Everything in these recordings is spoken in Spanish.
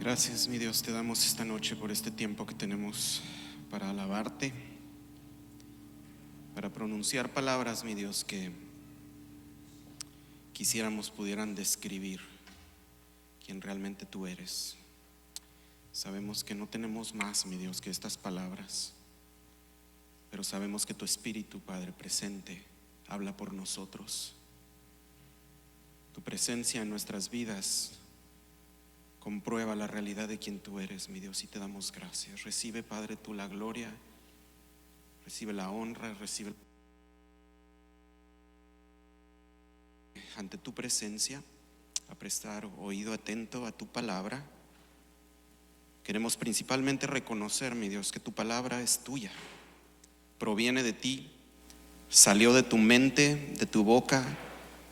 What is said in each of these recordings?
Gracias, mi Dios, te damos esta noche por este tiempo que tenemos para alabarte, para pronunciar palabras, mi Dios, que quisiéramos pudieran describir quién realmente tú eres. Sabemos que no tenemos más, mi Dios, que estas palabras, pero sabemos que tu Espíritu, Padre presente, habla por nosotros. Tu presencia en nuestras vidas comprueba la realidad de quien tú eres, mi Dios, y te damos gracias. Recibe, Padre, tú la gloria, recibe la honra, recibe ante tu presencia, a prestar oído atento a tu palabra. Queremos principalmente reconocer, mi Dios, que tu palabra es tuya, proviene de ti, salió de tu mente, de tu boca,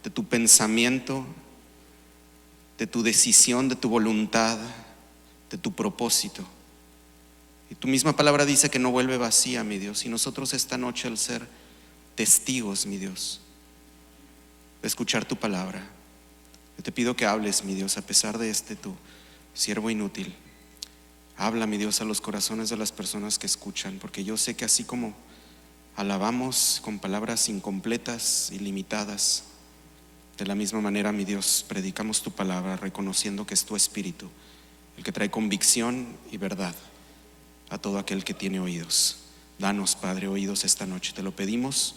de tu pensamiento, de tu decisión, de tu voluntad, de tu propósito. Y tu misma palabra dice que no vuelve vacía, mi Dios. Y nosotros esta noche, al ser testigos, mi Dios, de escuchar tu palabra, yo te pido que hables, mi Dios, a pesar de tu siervo inútil. Habla, mi Dios, a los corazones de las personas que escuchan, porque yo sé que así como alabamos con palabras incompletas y limitadas, de la misma manera, mi Dios, predicamos tu palabra reconociendo que es tu Espíritu el que trae convicción y verdad a todo aquel que tiene oídos. Danos, Padre, oídos esta noche. Te lo pedimos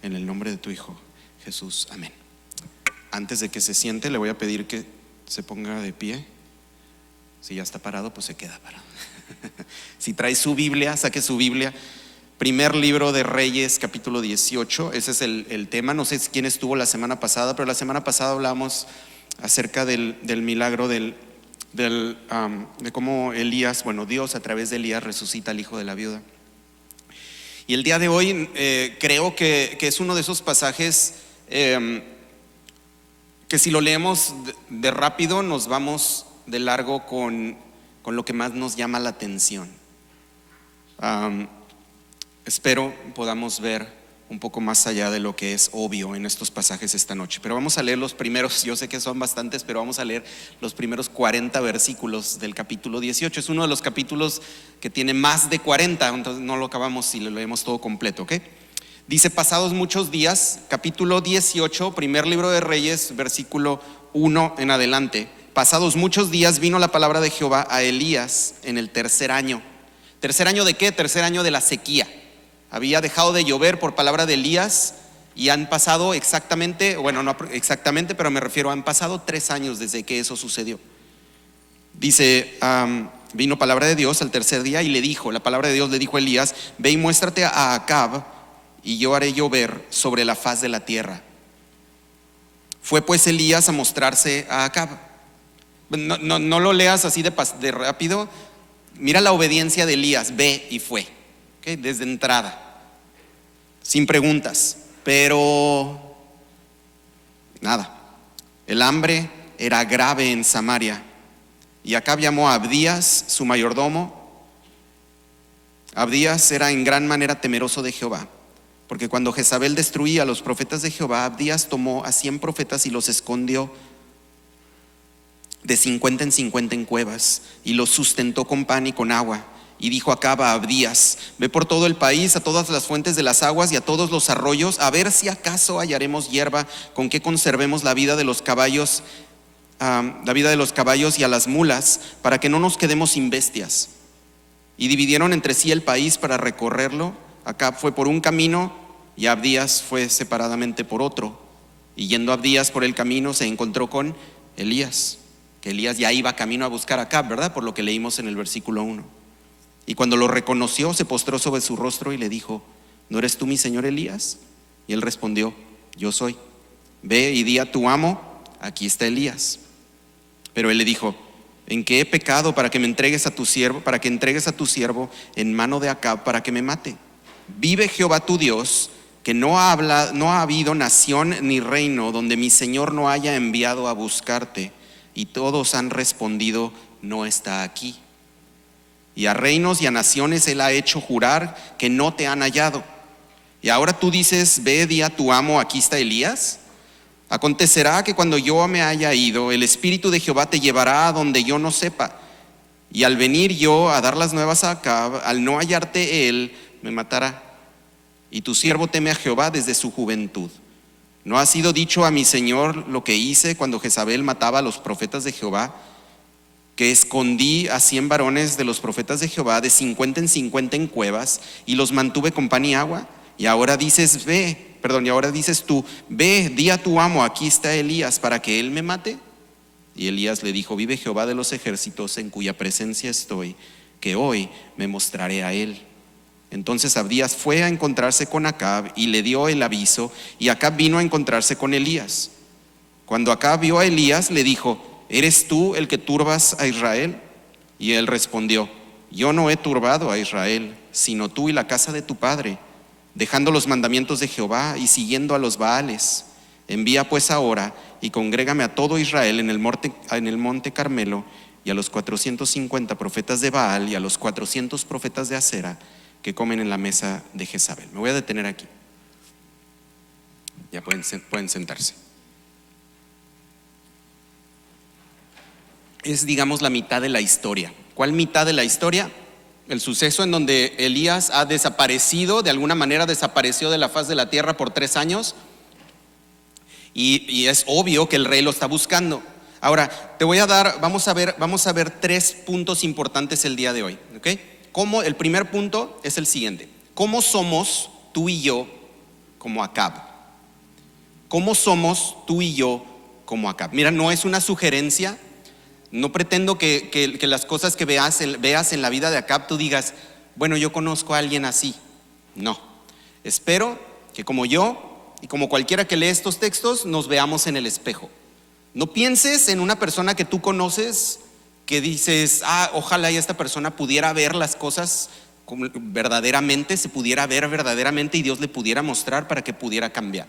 en el nombre de tu Hijo Jesús, amén. Antes de que se siente, le voy a pedir que se ponga de pie. Si ya está parado, pues se queda parado. Si trae su Biblia, saque su Biblia. Primer libro de Reyes, capítulo 18. Ese es el tema. No sé quién estuvo la semana pasada, pero la semana pasada hablamos acerca del milagro de cómo Elías, Dios a través de Elías resucita al hijo de la viuda. Y el día de hoy creo que es uno de esos pasajes que si lo leemos de rápido nos vamos de largo con lo que más nos llama la atención. Espero podamos ver un poco más allá de lo que es obvio en estos pasajes esta noche. Pero vamos a leer los primeros, yo sé que son bastantes, pero vamos a leer los primeros 40 versículos del capítulo 18. Es uno de los capítulos que tiene más de 40, entonces no lo acabamos si lo leemos todo completo, ¿ok? Dice: pasados muchos días, capítulo 18, primer libro de Reyes, versículo 1 en adelante. Pasados muchos días vino la palabra de Jehová a Elías en el tercer año. ¿Tercer año de qué? Tercer año de la sequía. Había dejado de llover por palabra de Elías y han pasado exactamente, no exactamente, pero me refiero, han pasado 3 años desde que eso sucedió. Dice, vino palabra de Dios al tercer día y le dijo, la palabra de Dios le dijo a Elías: ve y muéstrate a Acab y yo haré llover sobre la faz de la tierra. Fue pues Elías a mostrarse a Acab. No lo leas así de rápido. Mira la obediencia de Elías, ve y fue, ¿okay? Desde entrada, sin preguntas, pero nada. El hambre era grave en Samaria y Acab llamó a Abdías, su mayordomo. Abdías era en gran manera temeroso de Jehová, porque cuando Jezabel destruía a los profetas de Jehová, Abdías tomó a 100 profetas y los escondió de 50 en 50 en cuevas y los sustentó con pan y con agua. Y dijo Acab a Abdías: ve por todo el país, a todas las fuentes de las aguas y a todos los arroyos, a ver si acaso hallaremos hierba con que conservemos la vida de los caballos, y a las mulas, para que no nos quedemos sin bestias. Y dividieron entre sí el país para recorrerlo. Acab fue por un camino y Abdías fue separadamente por otro. Y yendo Abdías por el camino se encontró con Elías, que Elías ya iba camino a buscar a Acab, ¿verdad? Por lo que leímos en el versículo 1. Y cuando lo reconoció, se postró sobre su rostro y le dijo: ¿no eres tú mi señor Elías? Y él respondió: yo soy. Ve y di a tu amo: aquí está Elías. Pero él le dijo: ¿en qué he pecado para que me entregues a tu siervo, para que entregues a tu siervo en mano de Acab para que me mate? Vive Jehová tu Dios, que no ha habido nación ni reino donde mi señor no haya enviado a buscarte. Y todos han respondido: no está aquí. Y a reinos y a naciones él ha hecho jurar que no te han hallado. Y ahora tú dices: ve, di a tu amo: aquí está Elías. Acontecerá que cuando yo me haya ido, el Espíritu de Jehová te llevará a donde yo no sepa, y al venir yo a dar las nuevas a Acab, al no hallarte él, me matará. Y tu siervo teme a Jehová desde su juventud. ¿No ha sido dicho a mi señor lo que hice cuando Jezabel mataba a los profetas de Jehová? Que escondí a 100 varones de los profetas de Jehová, de 50 en 50 en cuevas, y los mantuve con pan y agua. Y ahora dices tú, ve, di a tu amo, aquí está Elías, para que él me mate. Y Elías le dijo, vive Jehová de los ejércitos, en cuya presencia estoy, que hoy me mostraré a él. Entonces Abdías fue a encontrarse con Acab y le dio el aviso, y Acab vino a encontrarse con Elías. Cuando Acab vio a Elías, le dijo, ¿eres tú el que turbas a Israel? Y él respondió, yo no he turbado a Israel, sino tú y la casa de tu padre, dejando los mandamientos de Jehová y siguiendo a los Baales. Envía pues ahora y congrégame a todo Israel en el monte Carmelo, y a los 450 profetas de Baal y a los 400 profetas de Acera, que comen en la mesa de Jezabel. Me voy a detener aquí. Ya pueden sentarse. Es, digamos, la mitad de la historia. ¿Cuál mitad de la historia? El suceso en donde Elías ha desaparecido, de alguna manera desapareció de la faz de la tierra por 3 años, y es obvio que el rey lo está buscando. Ahora, vamos a ver 3 puntos importantes el día de hoy, ¿ok? El primer punto es el siguiente: ¿cómo somos tú y yo como Acab? ¿Cómo somos tú y yo como Acab? Mira, no es una sugerencia, no pretendo que las cosas que veas en la vida de Acab tú digas, bueno, yo conozco a alguien así. No, espero que como yo y como cualquiera que lee estos textos nos veamos en el espejo. No pienses en una persona que tú conoces que dices, ojalá y esta persona pudiera ver las cosas como verdaderamente, se pudiera ver verdaderamente y Dios le pudiera mostrar para que pudiera cambiar.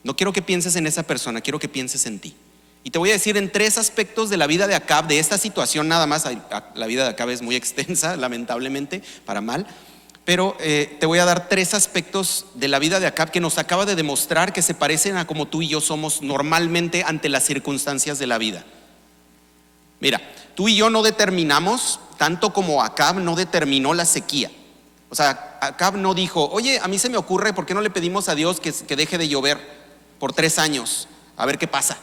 No quiero que pienses en esa persona, quiero que pienses en ti. Y te voy a decir en 3 aspectos de la vida de Acab, de esta situación nada más. La vida de Acab es muy extensa, lamentablemente, para mal. Pero te voy a dar 3 aspectos de la vida de Acab que nos acaba de demostrar que se parecen a como tú y yo somos normalmente ante las circunstancias de la vida. Mira, tú y yo no determinamos, tanto como Acab no determinó la sequía. O sea, Acab no dijo, oye, a mí se me ocurre, ¿por qué no le pedimos a Dios que deje de llover por 3 años? A ver qué pasa.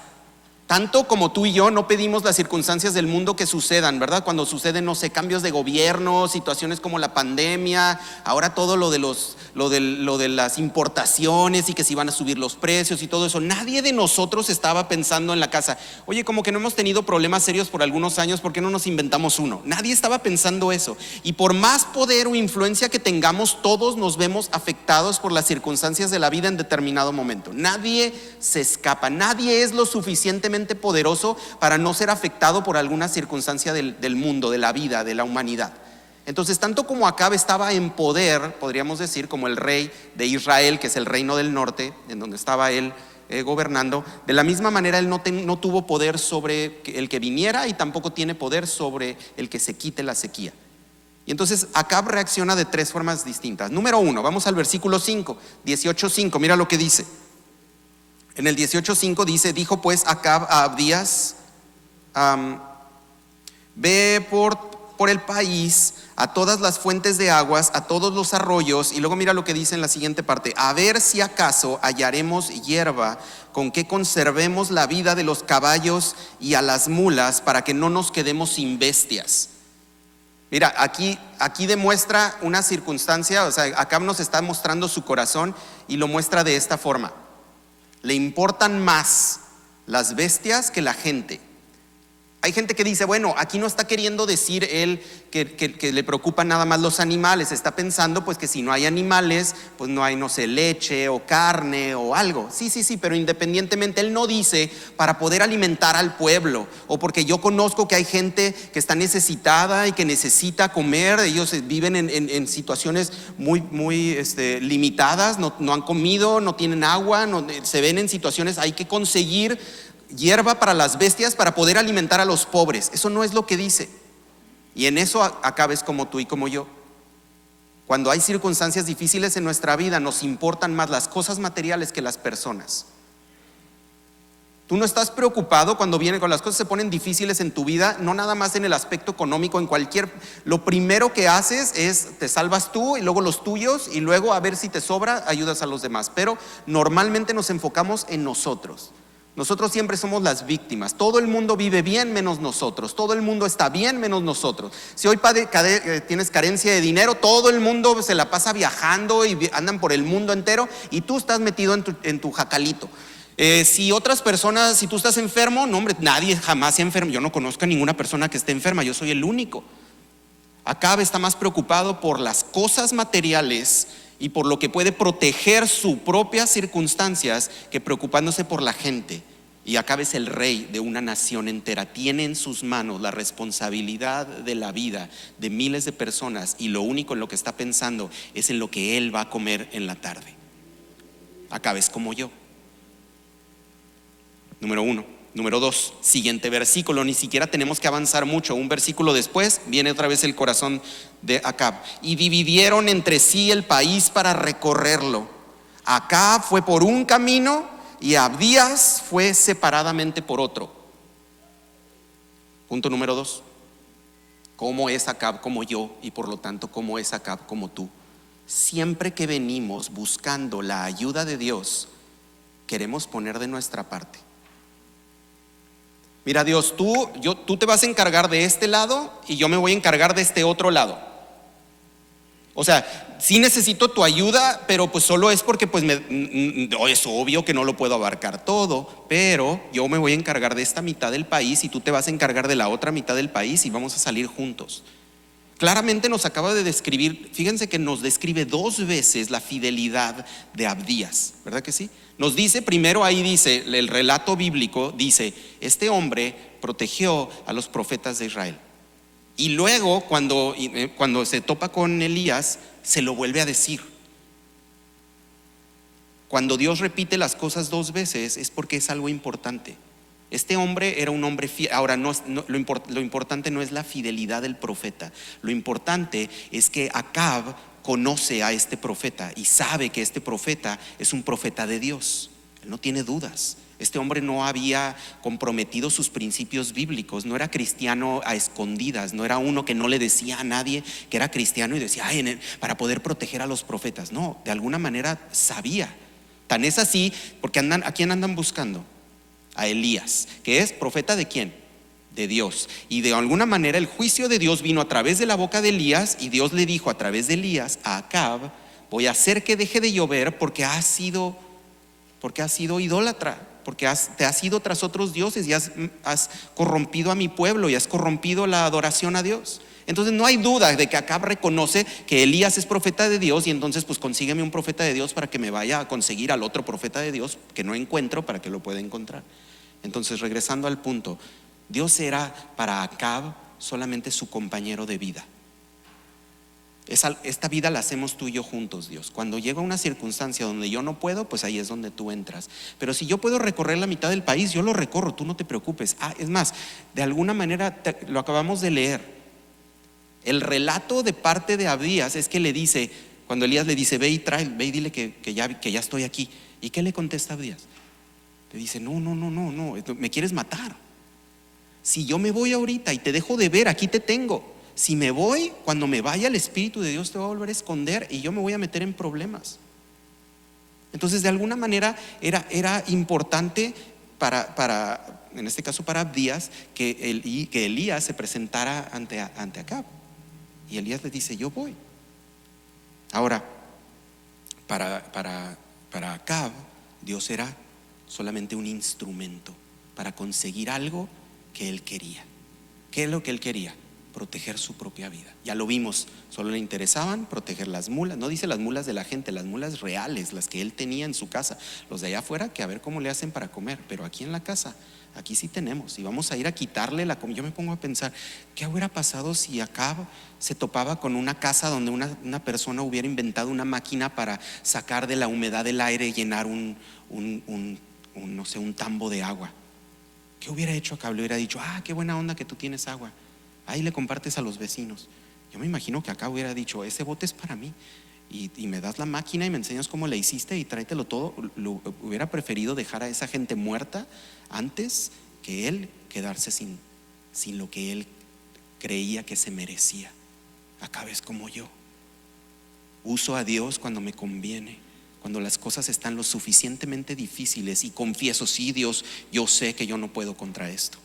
Tanto como tú y yo no pedimos las circunstancias del mundo que sucedan, ¿verdad? Cuando suceden, no sé, cambios de gobierno, situaciones como la pandemia, ahora todo lo de las importaciones y que se iban a subir los precios y todo eso. Nadie de nosotros estaba pensando en la casa, oye, como que no hemos tenido problemas serios por algunos años, ¿por qué no nos inventamos uno? Nadie estaba pensando eso. Y por más poder o influencia que tengamos, todos nos vemos afectados por las circunstancias de la vida en determinado momento. Nadie se escapa, nadie es lo suficientemente poderoso para no ser afectado por alguna circunstancia del mundo, de la vida, de la humanidad. Entonces, tanto como Acab estaba en poder, podríamos decir, como el rey de Israel, que es el reino del norte, en donde estaba él gobernando, de la misma manera él no tuvo poder sobre el que viniera y tampoco tiene poder sobre el que se quite la sequía. Y entonces Acab reacciona de 3 formas distintas. Número 1, vamos al versículo 5, 18:5, mira lo que dice. En el 18:5 dice, dijo pues Acab a Abdías, ve por el país a todas las fuentes de aguas, a todos los arroyos, y luego mira lo que dice en la siguiente parte, a ver si acaso hallaremos hierba con que conservemos la vida de los caballos y a las mulas, para que no nos quedemos sin bestias. Mira, aquí demuestra una circunstancia, o sea, Acab nos está mostrando su corazón y lo muestra de esta forma. Le importan más las bestias que la gente. Hay gente que dice, bueno, aquí no está queriendo decir él que le preocupan nada más los animales. Está pensando pues que si no hay animales, pues no hay, no sé, leche o carne o algo. Sí, pero independientemente, él no dice para poder alimentar al pueblo, o porque yo conozco que hay gente que está necesitada y que necesita comer. Ellos viven en situaciones muy limitadas, no han comido, no tienen agua, se ven en situaciones, hay que conseguir hierba para las bestias para poder alimentar a los pobres. Eso no es lo que dice. Y en eso Acab es como tú y como yo. Cuando hay circunstancias difíciles en nuestra vida, nos importan más las cosas materiales que las personas. Tú no estás preocupado cuando las cosas se ponen difíciles en tu vida, no nada más en el aspecto económico, lo primero que haces es te salvas tú y luego los tuyos y luego a ver si te sobra ayudas a los demás. Pero normalmente nos enfocamos en nosotros. Nosotros siempre somos las víctimas. Todo el mundo vive bien menos nosotros. Todo el mundo está bien menos nosotros. Si hoy tienes carencia de dinero, todo el mundo se la pasa viajando y andan por el mundo entero y tú estás metido en tu jacalito. Si otras personas, si tú estás enfermo, no hombre, nadie jamás se enferma. Yo no conozco a ninguna persona que esté enferma, yo soy el único. Acab está más preocupado por las cosas materiales y por lo que puede proteger sus propias circunstancias que preocupándose por la gente. Y Acab es el rey de una nación entera, tiene en sus manos la responsabilidad de la vida de miles de personas y lo único en lo que está pensando es en lo que él va a comer en la tarde. Acab es como yo. Número 1. Número 2, siguiente versículo, ni siquiera tenemos que avanzar mucho. Un versículo después viene otra vez el corazón de Acab. Y dividieron entre sí el país para recorrerlo. Acab fue por un camino y Abdías fue separadamente por otro. Punto número 2. ¿Cómo es Acab como yo y por lo tanto cómo es Acab como tú? Siempre que venimos buscando la ayuda de Dios, queremos poner de nuestra parte. Mira, Dios, tú te vas a encargar de este lado y yo me voy a encargar de este otro lado. O sea, sí necesito tu ayuda, pero pues solo es porque pues es obvio que no lo puedo abarcar todo, pero yo me voy a encargar de esta mitad del país y tú te vas a encargar de la otra mitad del país y vamos a salir juntos. Claramente nos acaba de describir, fíjense que nos describe 2 veces la fidelidad de Abdías, ¿verdad que sí? Nos dice primero, ahí dice, el relato bíblico dice, este hombre protegió a los profetas de Israel. Y luego cuando se topa con Elías, se lo vuelve a decir. Cuando Dios repite las cosas 2 veces es porque es algo importante. Este hombre era un hombre fiel. Ahora, lo importante no es la fidelidad del profeta. Lo importante es que Acab conoce a este profeta y sabe que este profeta es un profeta de Dios. Él no tiene dudas. Este hombre no había comprometido sus principios bíblicos, no era cristiano a escondidas, no era uno que no le decía a nadie que era cristiano y decía, para poder proteger a los profetas. No, de alguna manera sabía. Tan es así, porque ¿a quién andan buscando? A Elías, que es profeta de ¿quién? De Dios. Y de alguna manera el juicio de Dios vino a través de la boca de Elías y Dios le dijo a través de Elías a Acab, voy a hacer que deje de llover porque has sido idólatra, porque te has ido tras otros dioses y has corrompido a mi pueblo y has corrompido la adoración a Dios. Entonces no hay duda de que Acab reconoce que Elías es profeta de Dios y entonces pues consígueme un profeta de Dios para que me vaya a conseguir al otro profeta de Dios que no encuentro para que lo pueda encontrar. Entonces, regresando al punto, Dios era para Acab solamente su compañero de vida. Esta vida la hacemos tú y yo juntos, Dios. Cuando llega una circunstancia donde yo no puedo, pues ahí es donde tú entras. Pero si yo puedo recorrer la mitad del país, yo lo recorro, tú no te preocupes. Es más, de alguna manera lo acabamos de leer. El relato de parte de Abdías es que le dice, cuando Elías le dice, ve y dile que ya estoy aquí. ¿Y qué le contesta Abdías? Le dice, no, me quieres matar. Si yo me voy ahorita y te dejo de ver, aquí te tengo. Si me voy, cuando me vaya el Espíritu de Dios te va a volver a esconder y yo me voy a meter en problemas. Entonces de alguna manera era importante en este caso para Abdías, que Elías se presentara ante Acab. Y Elías le dice, yo voy. Ahora, para Acab, Dios era solamente un instrumento para conseguir algo que él quería. ¿Qué es lo que él quería? Proteger su propia vida. Ya lo vimos, solo le interesaban proteger las mulas. No dice las mulas de la gente, las mulas reales, las que él tenía en su casa. Los de allá afuera, que a ver cómo le hacen para comer. Pero aquí en la casa, aquí sí tenemos. Y vamos a ir a quitarle la comida. Yo me pongo a pensar, ¿qué hubiera pasado si Acab se topaba con una casa donde una persona hubiera inventado una máquina para sacar de la humedad del aire y llenar un tambo de agua? ¿Qué hubiera hecho Acab? Le hubiera dicho, qué buena onda que tú tienes agua, ahí le compartes a los vecinos. Yo me imagino que Acab hubiera dicho, ese bote es para mí. y me das la máquina y me enseñas cómo la hiciste y tráetelo todo. Hubiera preferido dejar a esa gente muerta antes que él quedarse sin lo que él creía que se merecía. Acabes como yo. Uso a Dios cuando me conviene, cuando las cosas están lo suficientemente difíciles, y confieso: sí, Dios, yo sé que yo no puedo contra esto.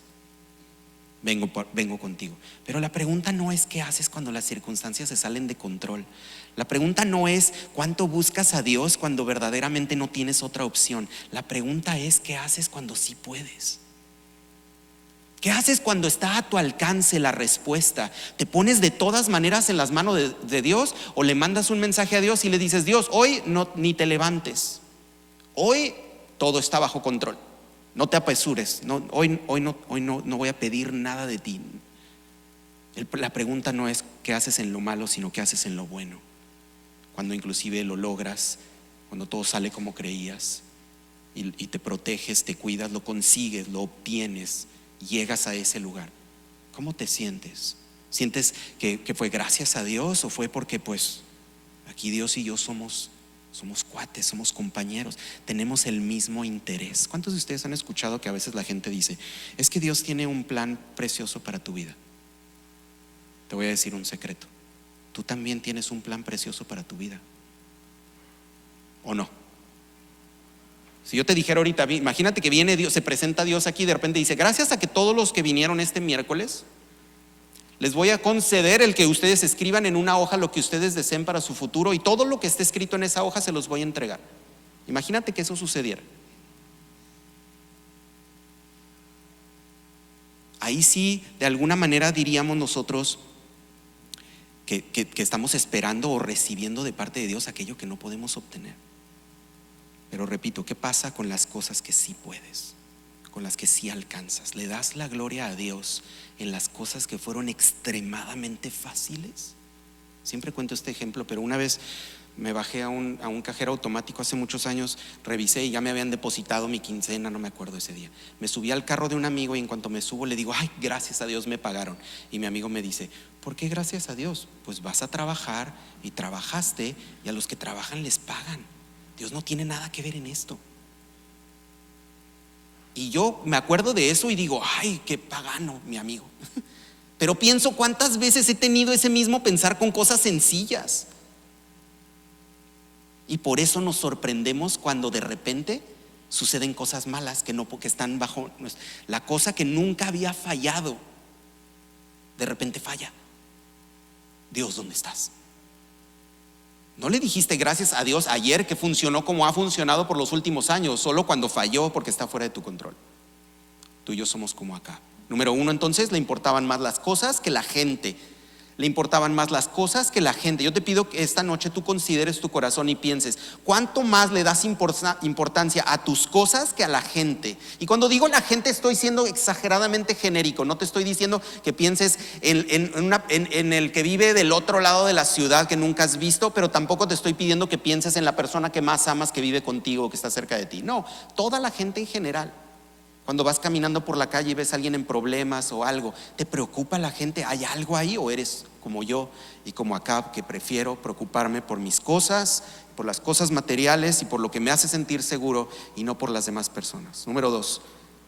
Vengo contigo. Pero la pregunta no es qué haces cuando las circunstancias se salen de control. La pregunta no es cuánto buscas a Dios cuando verdaderamente no tienes otra opción. La pregunta es qué haces cuando sí puedes. ¿Qué haces cuando está a tu alcance la respuesta? ¿Te pones de todas maneras en las manos de Dios, o le mandas un mensaje a Dios y le dices: Dios, hoy no, ni te levantes, hoy todo está bajo control, no te apresures, hoy no voy a pedir nada de ti? La pregunta no es qué haces en lo malo, sino qué haces en lo bueno, cuando inclusive lo logras, cuando todo sale como creías, y te proteges, te cuidas, lo consigues, lo obtienes, llegas a ese lugar. ¿Cómo te sientes? ¿Sientes que fue gracias a Dios, o fue porque pues aquí Dios y yo somos cuates, somos compañeros, tenemos el mismo interés? ¿Cuántos de ustedes han escuchado que a veces la gente dice: es que Dios tiene un plan precioso para tu vida? Te voy a decir un secreto: tú también tienes un plan precioso para tu vida, ¿o no? Si yo te dijera ahorita, imagínate que viene Dios, se presenta Dios aquí, de repente dice: gracias a que todos los que vinieron este miércoles, les voy a conceder el que ustedes escriban en una hoja lo que ustedes deseen para su futuro, y todo lo que esté escrito en esa hoja se los voy a entregar. Imagínate que eso sucediera. Ahí sí, de alguna manera diríamos nosotros que estamos esperando o recibiendo de parte de Dios aquello que no podemos obtener. Pero repito, ¿qué pasa con las cosas que sí puedes, con las que sí alcanzas? ¿Le das la gloria a Dios en las cosas que fueron extremadamente fáciles? Siempre cuento este ejemplo, pero una vez me bajé a un cajero automático hace muchos años, revisé y ya me habían depositado mi quincena, no me acuerdo ese día. Me subí al carro de un amigo y en cuanto me subo le digo: ay, gracias a Dios me pagaron. Y mi amigo me dice: ¿por qué gracias a Dios? Pues vas a trabajar y trabajaste, y a los que trabajan les pagan. Dios no tiene nada que ver en esto. Y yo me acuerdo de eso y digo: ay, qué pagano mi amigo. Pero pienso cuántas veces he tenido ese mismo pensar con cosas sencillas. Y por eso nos sorprendemos cuando de repente suceden cosas malas que no, porque están bajo la cosa que nunca había fallado. De repente falla. Dios, ¿dónde estás? No le dijiste gracias a Dios ayer que funcionó como ha funcionado por los últimos años, solo cuando falló porque está fuera de tu control. Tú y yo somos como acá. Número uno, entonces, le importaban más las cosas que la gente. Le importaban más las cosas que la gente. Yo te pido que esta noche tú consideres tu corazón y pienses: ¿cuánto más le das importancia a tus cosas que a la gente? Y cuando digo la gente, estoy siendo exageradamente genérico. No te estoy diciendo que pienses en el que vive del otro lado de la ciudad que nunca has visto, pero tampoco te estoy pidiendo que pienses en la persona que más amas, que vive contigo, que está cerca de ti. No, toda la gente en general. Cuando vas caminando por la calle y ves a alguien en problemas o algo, ¿te preocupa la gente? ¿Hay algo ahí? ¿O eres como yo y como Acab, que prefiero preocuparme por mis cosas, por las cosas materiales y por lo que me hace sentir seguro, y no por las demás personas? Número dos,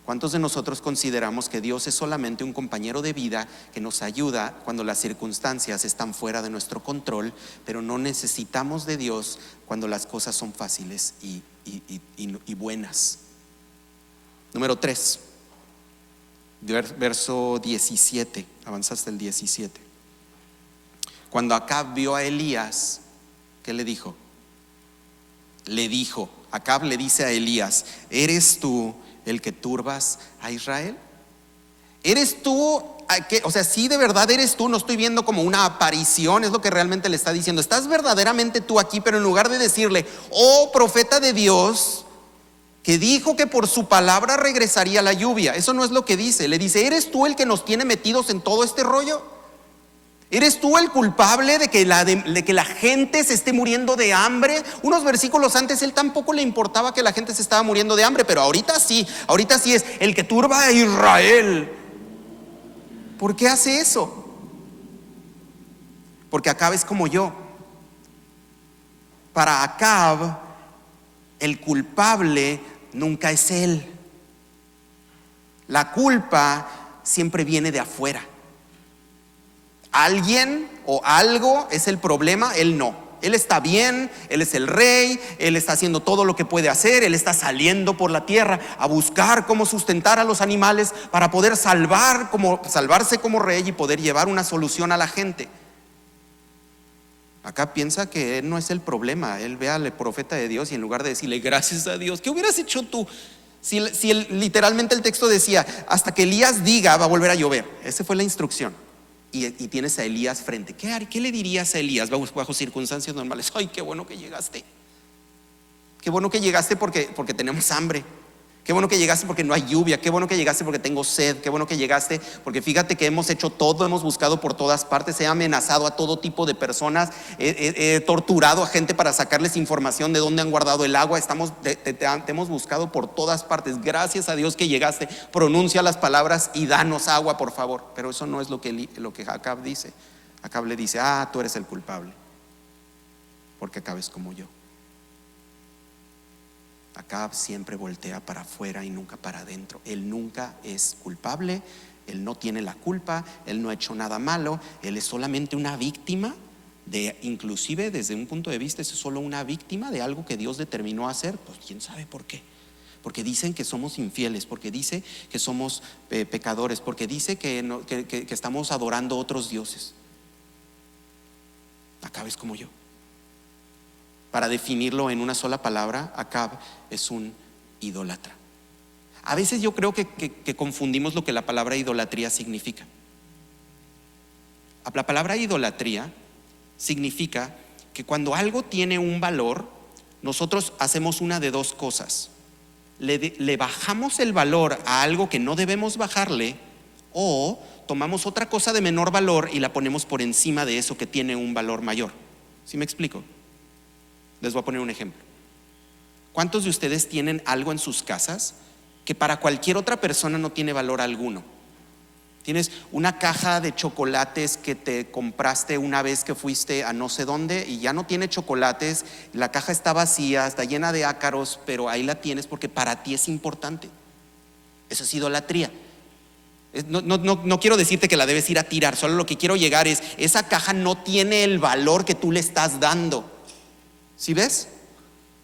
¿cuántos de nosotros consideramos que Dios es solamente un compañero de vida que nos ayuda cuando las circunstancias están fuera de nuestro control, pero no necesitamos de Dios cuando las cosas son fáciles y buenas? Número 3, verso 17, avanzaste el 17. Cuando Acab vio a Elías, ¿qué le dijo? Acab le dice a Elías: ¿eres tú el que turbas a Israel? ¿Eres tú? O sea, sí, de verdad eres tú. No estoy viendo como una aparición, es lo que realmente le está diciendo. ¿Estás verdaderamente tú aquí? Pero en lugar de decirle: oh profeta de Dios, que dijo que por su palabra regresaría la lluvia, eso no es lo que dice. Le dice: ¿eres tú el que nos tiene metidos en todo este rollo? ¿Eres tú el culpable de que la gente se esté muriendo de hambre? Unos versículos antes él tampoco le importaba que la gente se estaba muriendo de hambre, pero ahorita sí es el que turba a Israel. ¿Por qué hace eso? Porque Acab es como yo. para Acab, el culpable nunca es él. La culpa siempre viene de afuera. Alguien o algo es el problema, él no. Él está bien, él es el rey, él está haciendo todo lo que puede hacer, él está saliendo por la tierra a buscar cómo sustentar a los animales para poder salvarse como rey y poder llevar una solución a la gente. Acá piensa que él no es el problema. Él ve al profeta de Dios y en lugar de decirle gracias a Dios, ¿qué hubieras hecho tú? Si literalmente el texto decía hasta que Elías diga va a volver a llover. Esa fue la instrucción. Y tienes a Elías frente. ¿Qué le dirías a Elías bajo circunstancias normales? Ay, qué bueno que llegaste. Qué bueno que llegaste porque tenemos hambre. Qué bueno que llegaste porque no hay lluvia. Qué bueno que llegaste porque tengo sed. Qué bueno que llegaste porque fíjate que hemos hecho todo, hemos buscado por todas partes. He amenazado a todo tipo de personas. He torturado a gente para sacarles información de dónde han guardado el agua. Te hemos buscado por todas partes. Gracias a Dios que llegaste. Pronuncia las palabras y danos agua, por favor. Pero eso no es lo que Acab dice. Acab le dice: tú eres el culpable, porque Acab es como yo. Acab siempre voltea para afuera y nunca para adentro. Él nunca es culpable, él no tiene la culpa, él no ha hecho nada malo, él es solamente una víctima inclusive desde un punto de vista, es solo una víctima de algo que Dios determinó hacer. Pues quién sabe por qué. Porque dicen que somos infieles, porque dice que somos pecadores, porque dice que estamos adorando a otros dioses. Acab es como yo. Para definirlo en una sola palabra, Acab es un idólatra. A veces yo creo que confundimos lo que la palabra idolatría significa. La palabra idolatría significa que cuando algo tiene un valor, nosotros hacemos una de dos cosas: le bajamos el valor a algo que no debemos bajarle, o tomamos otra cosa de menor valor y la ponemos por encima de eso que tiene un valor mayor. ¿Sí me explico? Les voy a poner un ejemplo. ¿Cuántos de ustedes tienen algo en sus casas que para cualquier otra persona no tiene valor alguno? Tienes una caja de chocolates que te compraste una vez que fuiste a no sé dónde y ya no tiene chocolates, la caja está vacía, está llena de ácaros, pero ahí la tienes porque para ti es importante. Eso es idolatría. No quiero decirte que la debes ir a tirar, solo lo que quiero llegar es: esa caja no tiene el valor que tú le estás dando. ¿Sí ves?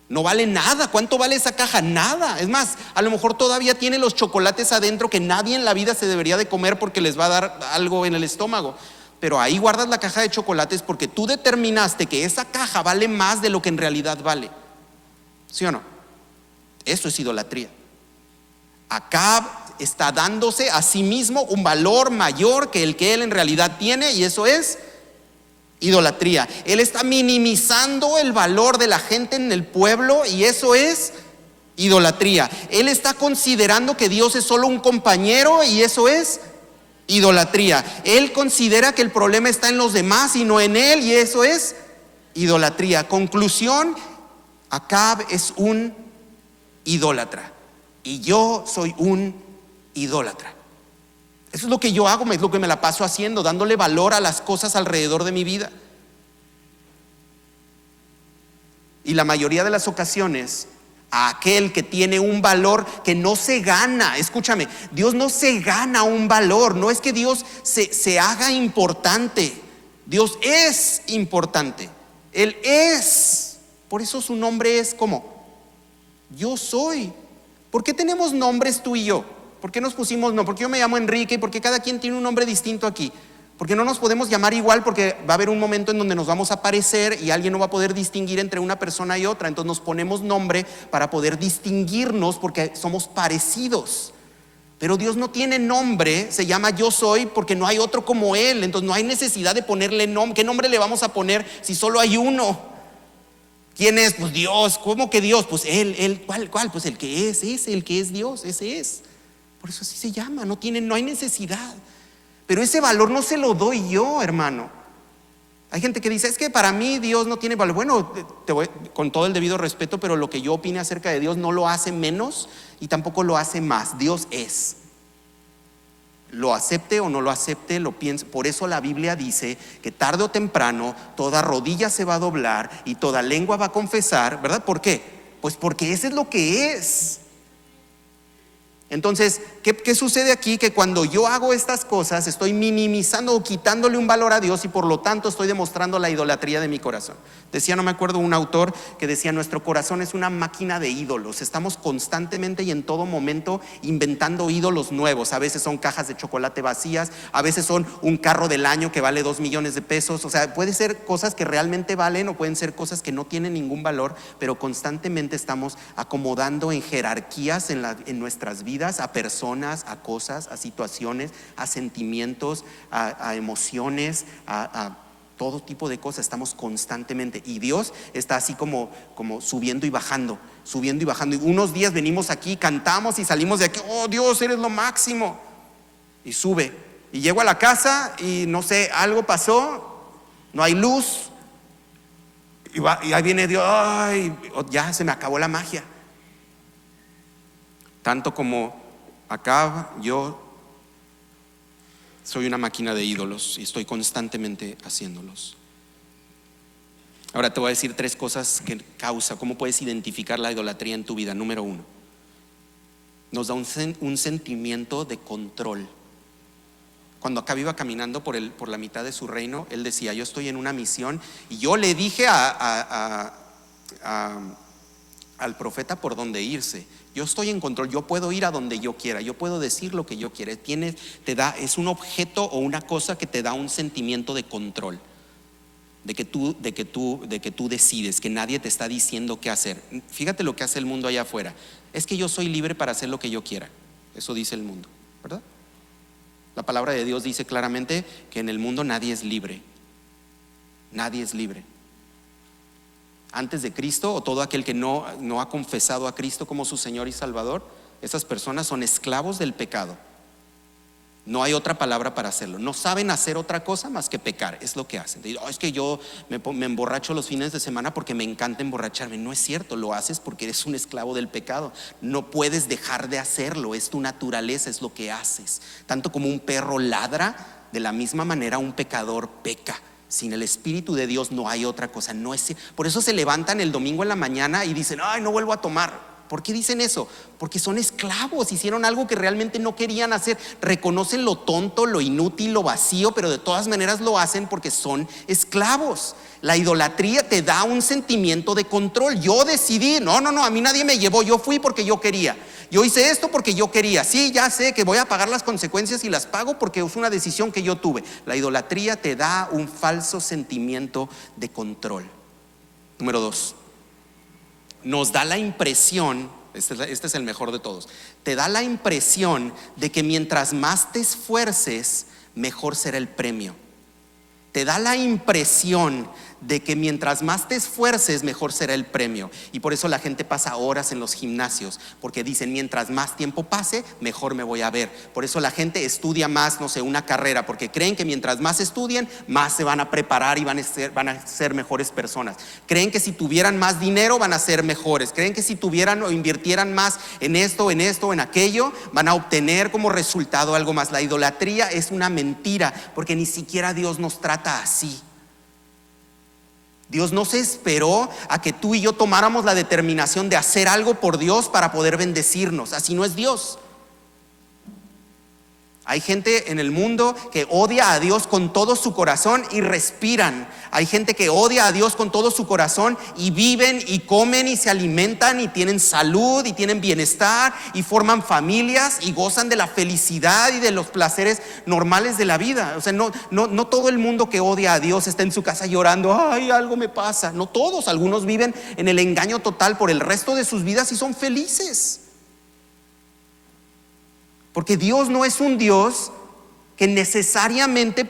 No vale nada. ¿Cuánto vale esa caja? Nada. Es más, a lo mejor todavía tiene los chocolates adentro que nadie en la vida se debería de comer porque les va a dar algo en el estómago. Pero ahí guardas la caja de chocolates porque tú determinaste que esa caja vale más de lo que en realidad vale. ¿Sí o no? Eso es idolatría. Acab está dándose a sí mismo un valor mayor que el que él en realidad tiene, y eso es idolatría. Él está minimizando el valor de la gente en el pueblo, y eso es idolatría. Él está considerando que Dios es solo un compañero, y eso es idolatría. Él considera que el problema está en los demás y no en él, y eso es idolatría. Conclusión: Acab es un idólatra y yo soy un idólatra. Eso es lo que yo hago, es lo que me la paso haciendo, dándole valor a las cosas alrededor de mi vida. Y la mayoría de las ocasiones, a aquel que tiene un valor que no se gana. Escúchame, Dios no se gana un valor. No es que Dios se haga importante. Dios es importante. Él es. Por eso su nombre es como yo soy. ¿Por qué tenemos nombres tú y yo? ¿Por qué nos pusimos no? ¿Por qué yo me llamo Enrique? ¿Y por qué cada quien tiene un nombre distinto aquí? Porque no nos podemos llamar igual, porque va a haber un momento en donde nos vamos a parecer y alguien no va a poder distinguir entre una persona y otra. Entonces nos ponemos nombre para poder distinguirnos porque somos parecidos. Pero Dios no tiene nombre, se llama yo soy porque no hay otro como Él. Entonces no hay necesidad de ponerle nombre. ¿Qué nombre le vamos a poner si solo hay uno? ¿Quién es? Pues Dios. ¿Cómo que Dios? Pues Él. ¿Cuál? Pues el que es, ese, el que es Dios, ese es. Por eso así se llama, no hay necesidad. Pero ese valor no se lo doy yo, hermano. Hay gente que dice: es que para mí Dios no tiene valor. Bueno, con todo el debido respeto, pero lo que yo opine acerca de Dios no lo hace menos y tampoco lo hace más. Dios es. lo acepte o no lo acepte, lo piense. Por eso la Biblia dice que tarde o temprano toda rodilla se va a doblar y toda lengua va a confesar, ¿verdad? ¿Por qué? Pues porque eso es lo que es. Entonces, ¿qué sucede aquí? Que cuando yo hago estas cosas estoy minimizando o quitándole un valor a Dios y por lo tanto estoy demostrando la idolatría de mi corazón. Decía, no me acuerdo, un autor que decía: nuestro corazón es una máquina de ídolos. Estamos constantemente y en todo momento inventando ídolos nuevos. A veces son cajas de chocolate vacías, a veces son un carro del año que vale 2 millones de pesos. O sea, puede ser cosas que realmente valen o pueden ser cosas que no tienen ningún valor, pero constantemente estamos acomodando en jerarquías en nuestras vidas a personas, a cosas, a situaciones, a sentimientos, a emociones, a todo tipo de cosas. Estamos constantemente, y Dios está así como subiendo y bajando, subiendo y bajando. Y unos días venimos aquí, cantamos y salimos de aquí: oh Dios, eres lo máximo, y sube. Y llego a la casa y no sé, algo pasó, no hay luz, y ahí viene Dios: ay, ya se me acabó la magia. Tanto como Acab, yo soy una máquina de ídolos y estoy constantemente haciéndolos. Ahora te voy a decir 3 cosas que causa, cómo puedes identificar la idolatría en tu vida. Número 1, nos da un sentimiento de control. Cuando Acab iba caminando por la mitad de su reino, él decía: yo estoy en una misión, y yo le dije al profeta por dónde irse. Yo estoy en control, yo puedo ir a donde yo quiera, yo puedo decir lo que yo quiera. Es un objeto o una cosa que te da un sentimiento de control, de que tú decides, que nadie te está diciendo qué hacer. Fíjate lo que hace el mundo allá afuera: es que yo soy libre para hacer lo que yo quiera. Eso dice el mundo, ¿verdad? La palabra de Dios dice claramente que en el mundo nadie es libre. Nadie es libre. Antes de Cristo, o todo aquel que no ha confesado a Cristo como su Señor y Salvador, esas personas son esclavos del pecado. No hay otra palabra para hacerlo. No saben hacer otra cosa más que pecar. Es lo que hacen. Es que yo me emborracho los fines de semana porque me encanta emborracharme. No es cierto, lo haces porque eres un esclavo del pecado. No puedes dejar de hacerlo, es tu naturaleza, es lo que haces. Tanto como un perro ladra, de la misma manera un pecador peca. Sin el Espíritu de Dios no hay otra cosa. Por eso se levantan el domingo en la mañana y dicen: ay, no vuelvo a tomar. ¿Por qué dicen eso? Porque son esclavos, hicieron algo que realmente no querían hacer. Reconocen lo tonto, lo inútil, lo vacío, pero de todas maneras lo hacen porque son esclavos. La idolatría te da un sentimiento de control. Yo decidí, no, a mí nadie me llevó, yo fui porque yo quería. Yo hice esto porque yo quería. Sí, ya sé que voy a pagar las consecuencias y las pago porque es una decisión que yo tuve. La idolatría te da un falso sentimiento de control. Número 2, nos da la impresión, este es el mejor de todos, te da la impresión de que mientras más te esfuerces, mejor será el premio. Te da la impresión de que mientras más te esfuerces, mejor será el premio. Y por eso la gente pasa horas en los gimnasios, porque dicen: mientras más tiempo pase, mejor me voy a ver. Por eso la gente estudia más, no sé, una carrera, porque creen que mientras más estudien, más se van a preparar y van a ser mejores personas. Creen que si tuvieran más dinero van a ser mejores. Creen que si tuvieran o invirtieran más en esto, en aquello, van a obtener como resultado algo más. La idolatría es una mentira, porque ni siquiera Dios nos trata así. Dios no se esperó a que tú y yo tomáramos la determinación de hacer algo por Dios para poder bendecirnos. Así no es Dios. Hay gente en el mundo que odia a Dios con todo su corazón y respiran. Hay gente que odia a Dios con todo su corazón y viven y comen y se alimentan y tienen salud y tienen bienestar y forman familias y gozan de la felicidad y de los placeres normales de la vida. O sea, no todo el mundo que odia a Dios está en su casa llorando: ay, algo me pasa. No todos, algunos viven en el engaño total por el resto de sus vidas y son felices. Porque Dios no es un Dios que necesariamente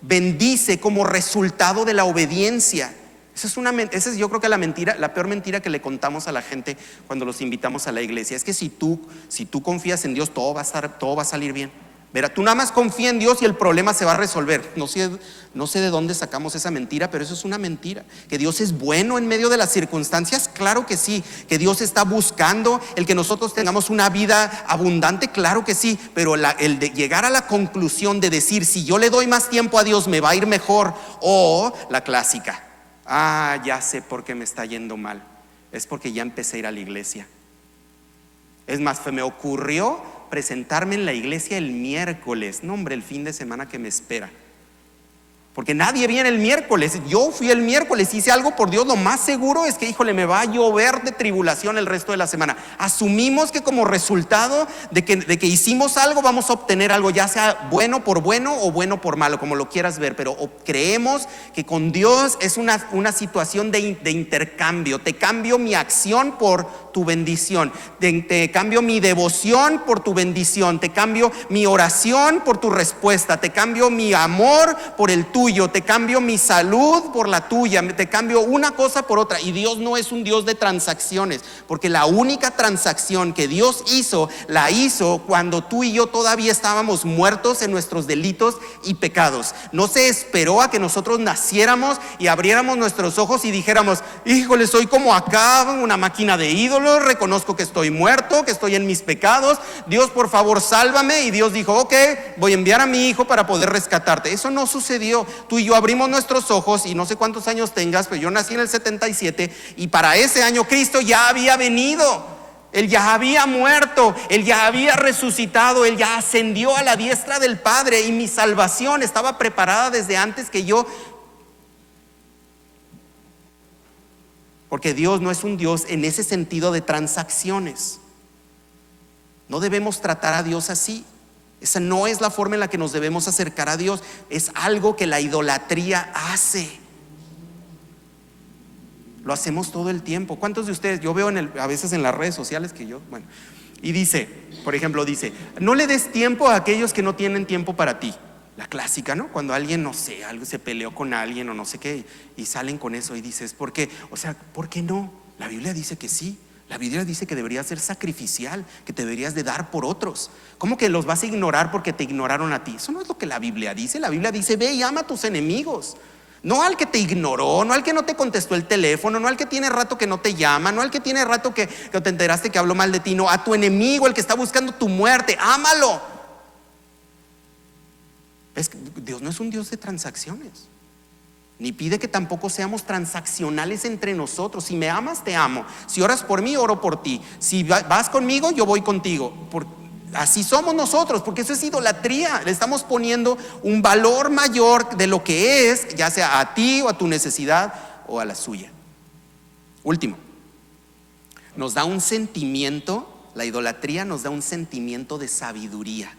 bendice como resultado de la obediencia. Esa es yo creo que la peor mentira que le contamos a la gente cuando los invitamos a la iglesia. Es que si tú confías en Dios, todo va a salir bien. Verá, tú nada más confía en Dios y el problema se va a resolver. No sé de dónde sacamos esa mentira, pero eso es una mentira. Que Dios es bueno en medio de las circunstancias, claro que sí. Que Dios está buscando el que nosotros tengamos una vida abundante, claro que sí. Pero el de llegar a la conclusión de decir, si yo le doy más tiempo a Dios me va a ir mejor. O la clásica, ya sé por qué me está yendo mal. Es porque ya empecé a ir a la iglesia. Es más, me ocurrió presentarme en la iglesia el miércoles. No, hombre, el fin de semana que me espera. Porque nadie viene el miércoles. Yo fui el miércoles, hice algo por Dios. Lo más seguro es que, híjole, me va a llover de tribulación el resto de la semana. Asumimos que como resultado de que hicimos algo, vamos a obtener algo, ya sea bueno o bueno por malo, como lo quieras ver. Pero creemos que con Dios es una situación de intercambio. Te cambio mi acción por tu bendición, te cambio mi devoción por tu bendición, te cambio mi oración por tu respuesta, te cambio mi amor por el tuyo, te cambio mi salud por la tuya, te cambio una cosa por otra. Y Dios no es un Dios de transacciones, porque la única transacción que Dios hizo, la hizo cuando tú y yo todavía estábamos muertos en nuestros delitos y pecados. No se esperó a que nosotros naciéramos y abriéramos nuestros ojos y dijéramos, híjole, soy como acá, una máquina de ídolos, reconozco que estoy muerto, que estoy en mis pecados, Dios por favor sálvame. Y Dios dijo, ok, voy a enviar a mi hijo para poder rescatarte. Eso no sucedió. Tú y yo abrimos nuestros ojos, y no sé cuántos años tengas, pero yo nací en el 77, y para ese año Cristo ya había venido. Él ya había muerto, Él ya había resucitado, Él ya ascendió a la diestra del Padre, y mi salvación estaba preparada desde antes que yo. Porque Dios no es un Dios en ese sentido de transacciones. No debemos tratar a Dios así. Esa no es la forma en la que nos debemos acercar a Dios. Es algo que la idolatría hace. Lo hacemos todo el tiempo. ¿Cuántos de ustedes? Yo veo a veces en las redes sociales y dice, por ejemplo, no le des tiempo a aquellos que no tienen tiempo para ti. La clásica, ¿no? Cuando alguien, no sé, algo se peleó con alguien o no sé qué, y salen con eso y dices, ¿por qué? O sea, ¿por qué no? La Biblia dice que sí. La Biblia dice que deberías ser sacrificial, que te deberías de dar por otros. ¿Cómo que los vas a ignorar porque te ignoraron a ti? Eso no es lo que la Biblia dice. La Biblia dice, ve y ama a tus enemigos. No al que te ignoró, no al que no te contestó el teléfono, no al que tiene rato que no te llama, no al que tiene rato que te enteraste que habló mal de ti. No, a tu enemigo, el que está buscando tu muerte, ámalo. Es que Dios no es un Dios de transacciones, ni pide que tampoco seamos transaccionales entre nosotros. Si me amas, te amo. Si oras por mí, oro por ti. Si vas conmigo, yo voy contigo. Así somos nosotros, porque eso es idolatría. Le estamos poniendo un valor mayor de lo que es, ya sea a ti o a tu necesidad o a la suya. Último, nos da un sentimiento, la idolatría nos da un sentimiento de sabiduría.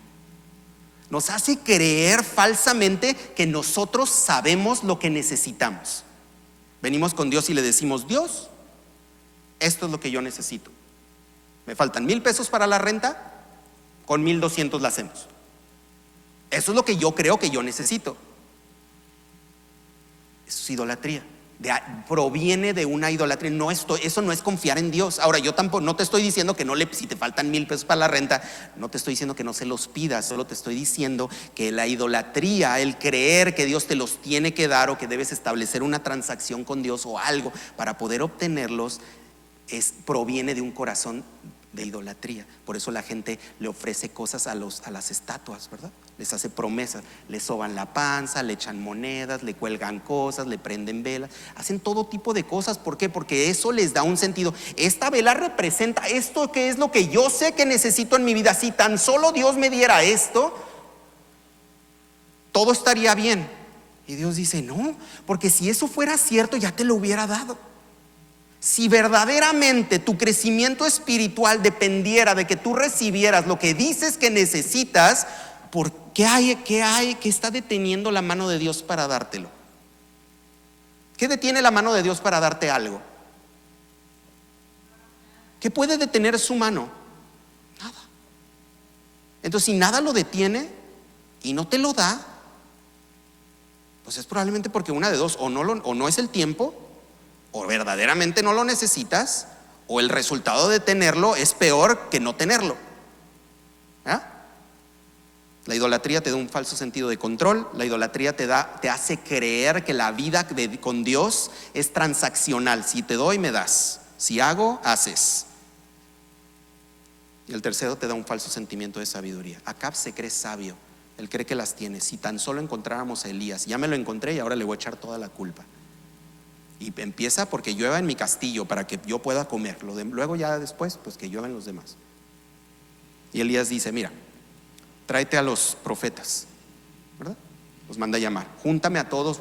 Nos hace creer falsamente que nosotros sabemos lo que necesitamos. Venimos con Dios y le decimos, Dios, esto es lo que yo necesito. Me faltan 1,000 pesos para la renta, con 1,200 la hacemos. Eso es lo que yo creo que yo necesito. Eso es idolatría. Proviene de una idolatría. Eso no es confiar en Dios. Ahora, yo tampoco, no te estoy diciendo que si te faltan 1,000 pesos para la renta, no te estoy diciendo que no se los pidas. Solo te estoy diciendo que la idolatría, el creer que Dios te los tiene que dar, o que debes establecer una transacción con Dios o algo para poder obtenerlos, proviene de un corazón de idolatría. Por eso la gente le ofrece cosas a las estatuas, ¿verdad? Les hace promesas, le soban la panza, le echan monedas, le cuelgan cosas, le prenden velas, hacen todo tipo de cosas. ¿Por qué? Porque eso les da un sentido. Esta vela representa esto, que es lo que yo sé que necesito en mi vida. Si tan solo Dios me diera esto, todo estaría bien. Y Dios dice, no, porque si eso fuera cierto, ya te lo hubiera dado. Si verdaderamente tu crecimiento espiritual dependiera de que tú recibieras lo que dices que necesitas, ¿por qué está deteniendo la mano de Dios para dártelo? ¿Qué detiene la mano de Dios para darte algo? ¿Qué puede detener su mano? Nada. Entonces, si nada lo detiene y no te lo da, pues es probablemente porque una de dos, o no es el tiempo, o verdaderamente no lo necesitas, o el resultado de tenerlo es peor que no tenerlo. La idolatría te da un falso sentido de control. La idolatría te hace creer que la vida con Dios es transaccional. Si te doy, me das. Si hago, haces. Y el tercero te da un falso sentimiento de sabiduría. Acab se cree sabio. Él cree que las tiene. Si tan solo encontráramos a Elías, ya me lo encontré y ahora le voy a echar toda la culpa. Y empieza porque llueva en mi castillo para que yo pueda comer. Luego ya después, pues que lluevan los demás. Y Elías dice: mira, tráete a los profetas, ¿verdad? Los manda a llamar. Júntame a todos,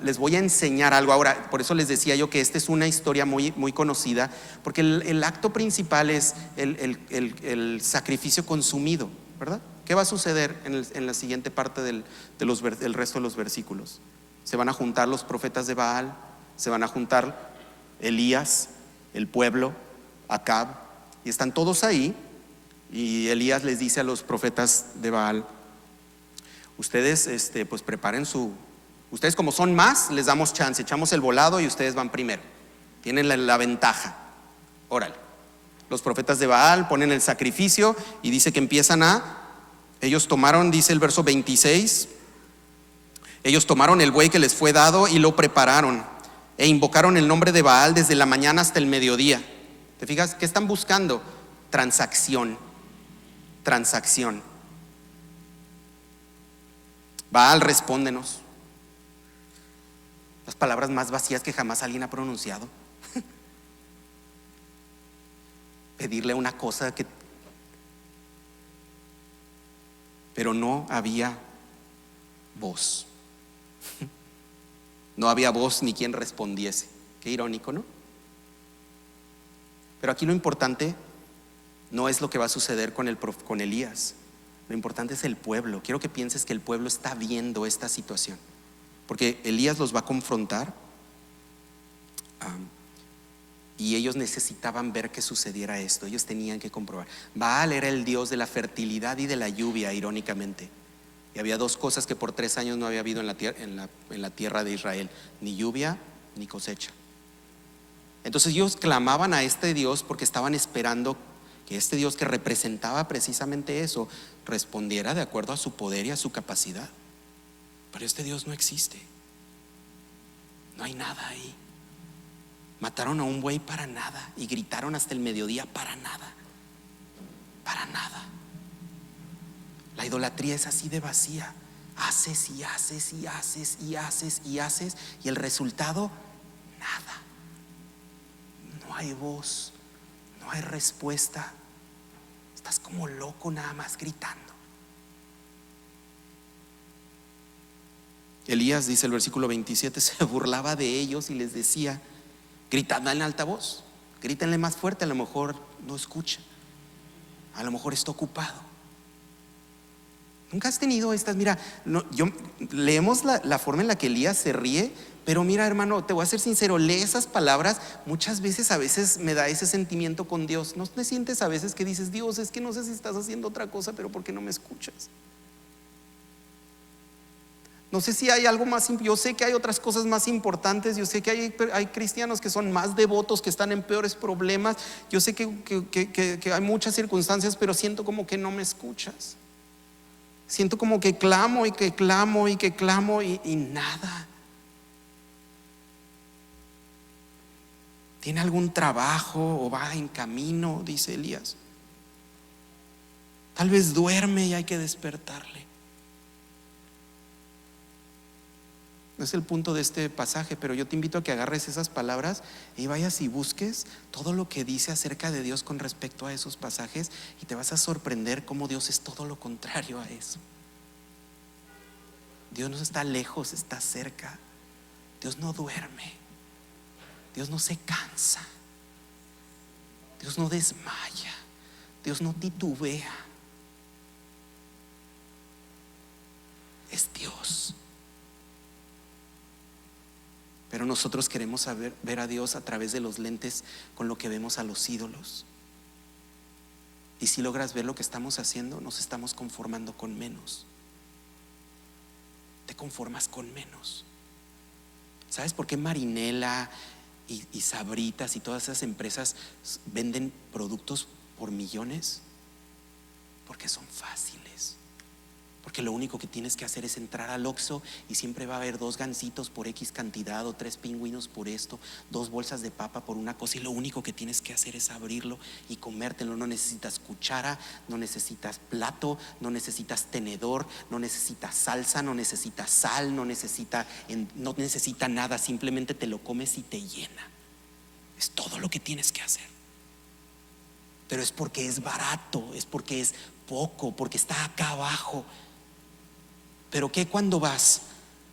les voy a enseñar algo. Ahora, por eso les decía yo que esta es una historia muy, muy conocida, porque el acto principal es el sacrificio consumido, ¿verdad? ¿Qué va a suceder en la siguiente parte del resto de los versículos? Se van a juntar los profetas de Baal, se van a juntar Elías, el pueblo, Acab, y están todos ahí. Y Elías les dice a los profetas de Baal: ustedes pues preparen ustedes, como son más, les damos chance, echamos el volado y ustedes van primero, tienen la ventaja. Órale. Los profetas de Baal ponen el sacrificio y dice que ellos tomaron, dice el verso 26, ellos tomaron el buey que les fue dado y lo prepararon e invocaron el nombre de Baal desde la mañana hasta el mediodía. ¿Te fijas? ¿Qué están buscando? Transacción. Baal, respóndenos. Las palabras más vacías que jamás alguien ha pronunciado. Pedirle una cosa pero no había voz. No había voz ni quien respondiese. Qué irónico, ¿no? Pero aquí lo importante no es lo que va a suceder con Elías. Lo importante es el pueblo. Quiero que pienses que el pueblo está viendo esta situación, porque Elías los va a confrontar, y ellos necesitaban ver que sucediera esto. Ellos tenían que comprobar. Baal era el dios de la fertilidad y de la lluvia, irónicamente. Y había dos cosas que por 3 años no había habido en la tierra de Israel: ni lluvia ni cosecha. Entonces ellos clamaban a este Dios porque estaban esperando que este Dios, que representaba precisamente eso, respondiera de acuerdo a su poder y a su capacidad. Pero este Dios no existe. No hay nada ahí. Mataron a un buey para nada y gritaron hasta el mediodía para nada. Para nada. La idolatría es así de vacía. Haces y haces y haces y haces y haces, y el resultado, nada. No hay voz, no hay respuesta. Estás como loco nada más gritando. Elías, dice el versículo 27, se burlaba de ellos y les decía: gritadle en alta voz, grítenle más fuerte, a lo mejor no escucha, a lo mejor está ocupado. ¿Nunca has tenido estas? Mira, leemos la forma en la que Elías se ríe, pero mira, hermano, te voy a ser sincero, lee esas palabras. Muchas veces, a veces me da ese sentimiento con Dios. ¿No te sientes a veces que dices: Dios, es que no sé si estás haciendo otra cosa, pero ¿por qué no me escuchas? No sé si hay algo más. Yo sé que hay otras cosas más importantes. Yo sé que hay cristianos que son más devotos, que están en peores problemas. Yo sé que hay muchas circunstancias, pero siento como que no me escuchas. Siento como que clamo y que clamo y que clamo y nada. ¿Tiene algún trabajo o va en camino?, dice Elías. Tal vez duerme y hay que despertarle. No es el punto de este pasaje, pero yo te invito a que agarres esas palabras y vayas y busques todo lo que dice acerca de Dios con respecto a esos pasajes, y te vas a sorprender cómo Dios es todo lo contrario a eso. Dios no está lejos, está cerca. Dios no duerme. Dios no se cansa. Dios no desmaya. Dios no titubea. Es Dios. Pero nosotros queremos ver a Dios a través de los lentes con lo que vemos a los ídolos. Y si logras ver lo que estamos haciendo, nos estamos conformando con menos. Te conformas con menos. ¿Sabes por qué Marinela y Sabritas y todas esas empresas venden productos por millones? Porque son fáciles. Porque lo único que tienes que hacer es entrar al Oxxo y siempre va a haber 2 gansitos por X cantidad, o 3 pingüinos por esto, 2 bolsas de papa por una cosa, y lo único que tienes que hacer es abrirlo y comértelo. No necesitas cuchara, no necesitas plato, no necesitas tenedor, no necesitas salsa, no necesitas sal, no necesita nada. Simplemente te lo comes y te llena. Es todo lo que tienes que hacer. Pero es porque es barato, es porque es poco, porque está acá abajo. Pero ¿qué cuando vas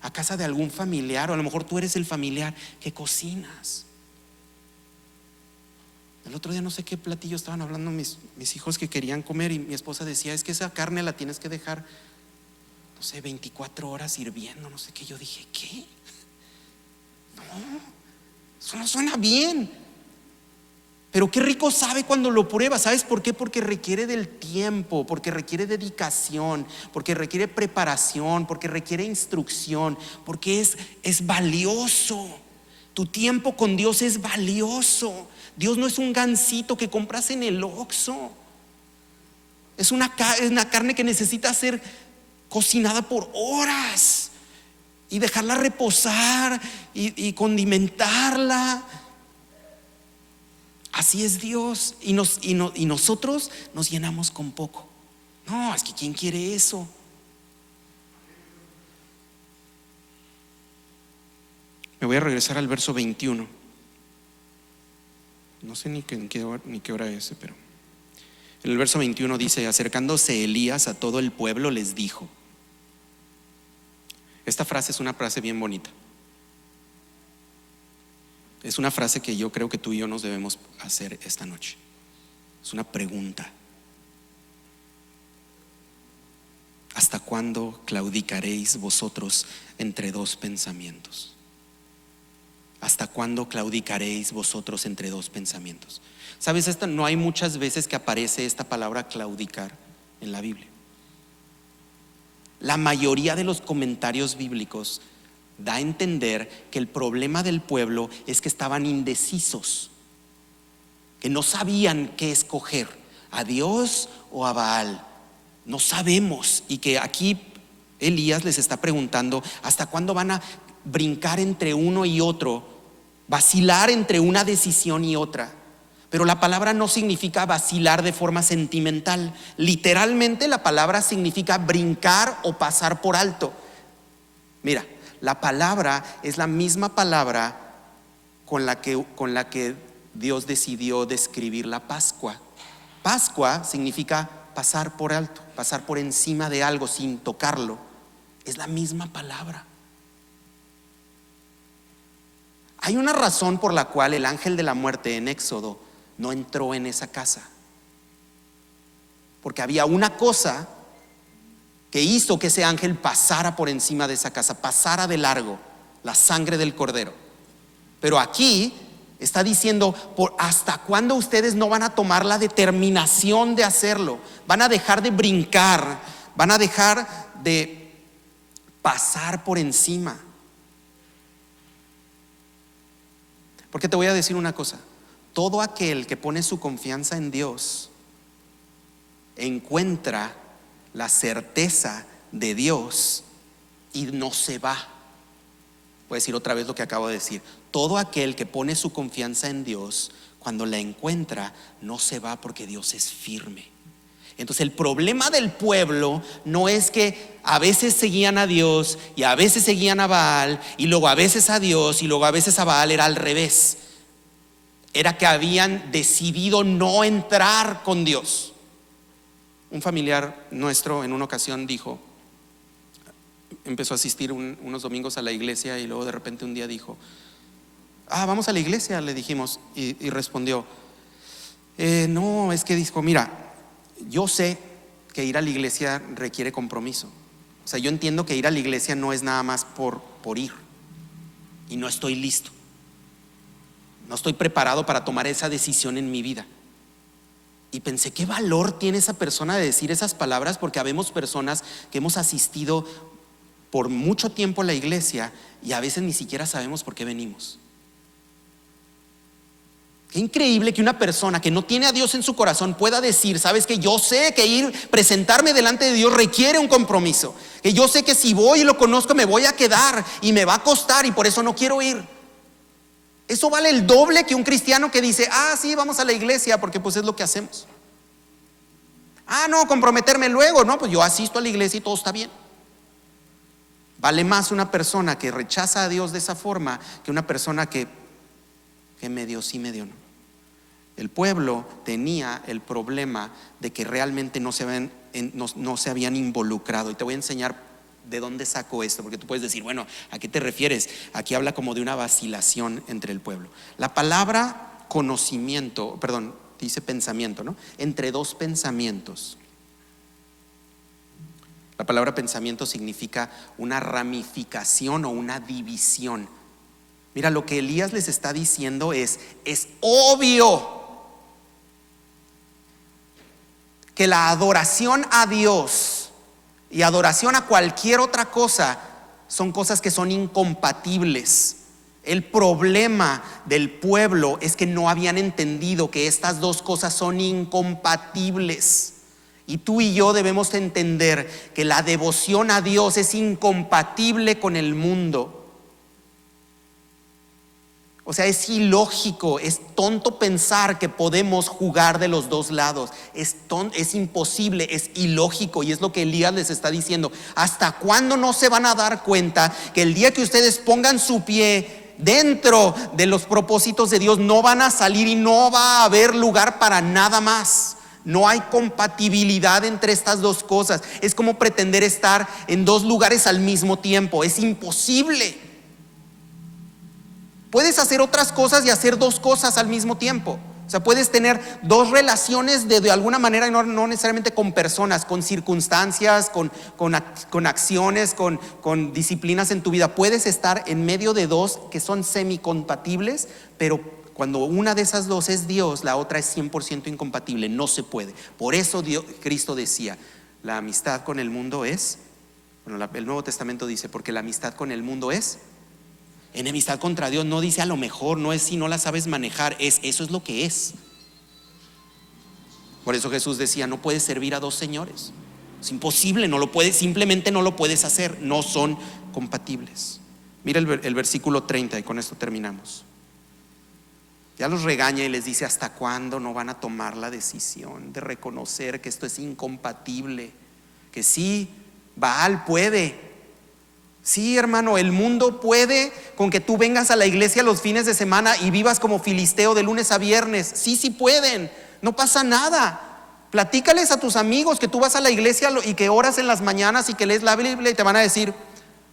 a casa de algún familiar, o a lo mejor tú eres el familiar que cocinas? El otro día no sé qué platillo estaban hablando mis hijos que querían comer, y mi esposa decía: es que esa carne la tienes que dejar, no sé, 24 horas hirviendo, no sé qué. Yo dije: ¿qué? No, eso no suena bien. Pero qué rico sabe cuando lo pruebas. ¿Sabes por qué? Porque requiere del tiempo, porque requiere dedicación, porque requiere preparación, porque requiere instrucción, porque es valioso. Tu tiempo con Dios es valioso. Dios no es un gansito que compras en el Oxxo. Es una carne que necesita ser cocinada por horas y dejarla reposar y condimentarla. Así es Dios. Y nosotros nos llenamos con poco. No, es que ¿quién quiere eso? Me voy a regresar al verso 21. No sé ni qué hora es, pero en el verso 21 dice: acercándose Elías a todo el pueblo les dijo. Esta frase es una frase bien bonita. Es una frase que yo creo que tú y yo nos debemos hacer esta noche. Es una pregunta. ¿Hasta cuándo claudicaréis vosotros entre 2 pensamientos? ¿Hasta cuándo claudicaréis vosotros entre 2 pensamientos? ¿Sabes? No hay muchas veces que aparece esta palabra claudicar en la Biblia. La mayoría de los comentarios bíblicos da a entender que el problema del pueblo es que estaban indecisos, que no sabían qué escoger, a Dios o a Baal. No sabemos. Y que aquí Elías les está preguntando: ¿hasta cuándo van a brincar entre uno y otro, vacilar entre una decisión y otra? Pero la palabra no significa vacilar de forma sentimental. Literalmente la palabra significa brincar o pasar por alto. Mira, la palabra es la misma palabra con la que Dios decidió describir la Pascua. Pascua significa pasar por alto, pasar por encima de algo sin tocarlo. Es la misma palabra. Hay una razón por la cual el ángel de la muerte en Éxodo no entró en esa casa. Porque había una cosa que hizo que ese ángel pasara por encima de esa casa, pasara de largo: la sangre del cordero. Pero aquí está diciendo: ¿hasta cuándo ustedes no van a tomar la determinación de hacerlo? Van a dejar de brincar, van a dejar de pasar por encima. Porque te voy a decir una cosa: todo aquel que pone su confianza en Dios encuentra la certeza de Dios y no se va. Voy a decir otra vez lo que acabo de decir: todo aquel que pone su confianza en Dios, cuando la encuentra, no se va, porque Dios es firme. Entonces el problema del pueblo no es que a veces seguían a Dios y a veces seguían a Baal, y luego a veces a Dios y luego a veces a Baal. Era al revés. Era que habían decidido no entrar con Dios. Un familiar nuestro en una ocasión empezó a asistir unos domingos a la iglesia, y luego de repente un día dijo: vamos a la iglesia, le dijimos, y respondió: no, es que dijo, mira, yo sé que ir a la iglesia requiere compromiso. O sea, yo entiendo que ir a la iglesia no es nada más por ir, y no estoy listo, no estoy preparado para tomar esa decisión en mi vida. Y pensé: ¿qué valor tiene esa persona de decir esas palabras? Porque habemos personas que hemos asistido por mucho tiempo a la iglesia y a veces ni siquiera sabemos por qué venimos. Qué increíble que una persona que no tiene a Dios en su corazón pueda decir: sabes que yo sé que presentarme delante de Dios requiere un compromiso, que yo sé que si voy y lo conozco me voy a quedar y me va a costar y por eso no quiero ir. Eso vale el doble que un cristiano que dice: sí, vamos a la iglesia porque pues es lo que hacemos. No, comprometerme luego, no, pues yo asisto a la iglesia y todo está bien. Vale más una persona que rechaza a Dios de esa forma que una persona que medio sí, medio no. El pueblo tenía el problema de que realmente no se habían involucrado. Y te voy a enseñar de dónde sacó esto, porque tú puedes decir: bueno, ¿a qué te refieres? Aquí habla como de una vacilación entre el pueblo. La palabra conocimiento, perdón, dice pensamiento, ¿no? Entre dos pensamientos. La palabra pensamiento significa una ramificación o una división. Mira, lo que Elías les está diciendo es obvio que la adoración a Dios y adoración a cualquier otra cosa son cosas que son incompatibles. El problema del pueblo es que no habían entendido que estas dos cosas son incompatibles. Y tú y yo debemos entender que la devoción a Dios es incompatible con el mundo. O sea, es ilógico, es tonto pensar que podemos jugar de los dos lados. Es imposible, es ilógico. Y es lo que Elías les está diciendo: ¿hasta cuándo no se van a dar cuenta que el día que ustedes pongan su pie dentro de los propósitos de Dios, no van a salir y no va a haber lugar para nada más? No hay compatibilidad entre estas dos cosas. Es como pretender estar en dos lugares al mismo tiempo. Es imposible. Puedes hacer otras cosas y hacer dos cosas al mismo tiempo. O sea, puedes tener dos relaciones de alguna manera, y no necesariamente con personas, con circunstancias, con acciones, con disciplinas en tu vida. Puedes estar en medio de dos que son semicompatibles, pero cuando una de esas dos es Dios, la otra es 100% incompatible. No se puede. Por eso Cristo decía: la amistad con el mundo es, bueno, el Nuevo Testamento dice: porque la amistad con el mundo es enemistad contra Dios. No dice a lo mejor, no es si no la sabes manejar, eso es lo que es. Por eso Jesús decía: no puedes servir a dos señores. Es imposible, no lo puedes, simplemente no lo puedes hacer, no son compatibles. Mira el versículo 30 y con esto terminamos. Ya los regaña y les dice: ¿hasta cuándo no van a tomar la decisión de reconocer que esto es incompatible? Que sí, Baal puede. Sí, hermano, el mundo puede con que tú vengas a la iglesia los fines de semana y vivas como filisteo de lunes a viernes. Sí pueden, no pasa nada. Platícales a tus amigos que tú vas a la iglesia y que oras en las mañanas y que lees la Biblia, y te van a decir: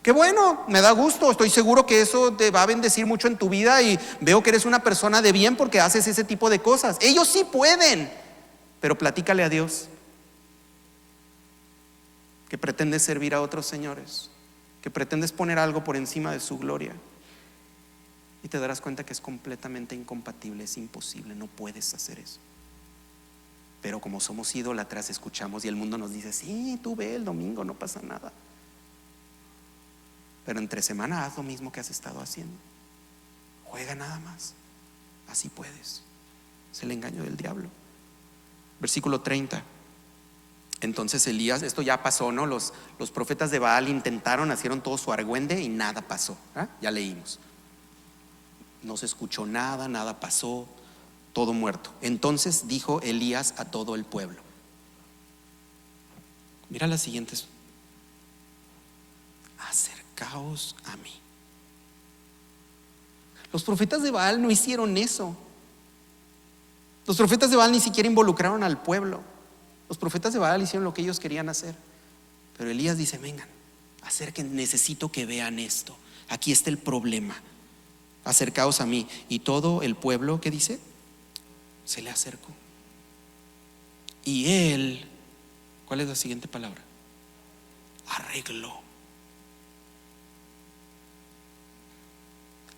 qué bueno, me da gusto, estoy seguro que eso te va a bendecir mucho en tu vida y veo que eres una persona de bien porque haces ese tipo de cosas. Ellos sí pueden, pero platícale a Dios que pretendes servir a otros señores, que pretendes poner algo por encima de su gloria, y te darás cuenta que es completamente incompatible, es imposible, no puedes hacer eso. Pero como somos idólatras, escuchamos y el mundo nos dice: sí, tú ve el domingo, no pasa nada. Pero entre semana haz lo mismo que has estado haciendo. Juega nada más. Así puedes. Es el engaño del diablo. Versículo 30. Entonces Elías, esto ya pasó, ¿no? Los profetas de Baal intentaron, hicieron todo su argüende y nada pasó. Ya leímos. No se escuchó nada, nada pasó, todo muerto. Entonces dijo Elías a todo el pueblo. Mira las siguientes: acercaos a mí. Los profetas de Baal no hicieron eso. Los profetas de Baal ni siquiera involucraron al pueblo. Los profetas de Baal hicieron lo que ellos querían hacer. Pero Elías dice: vengan, acérquense, necesito que vean esto. Aquí está el problema. Acercaos a mí. Y todo el pueblo, ¿qué dice? Se le acercó. Y él, ¿cuál es la siguiente palabra?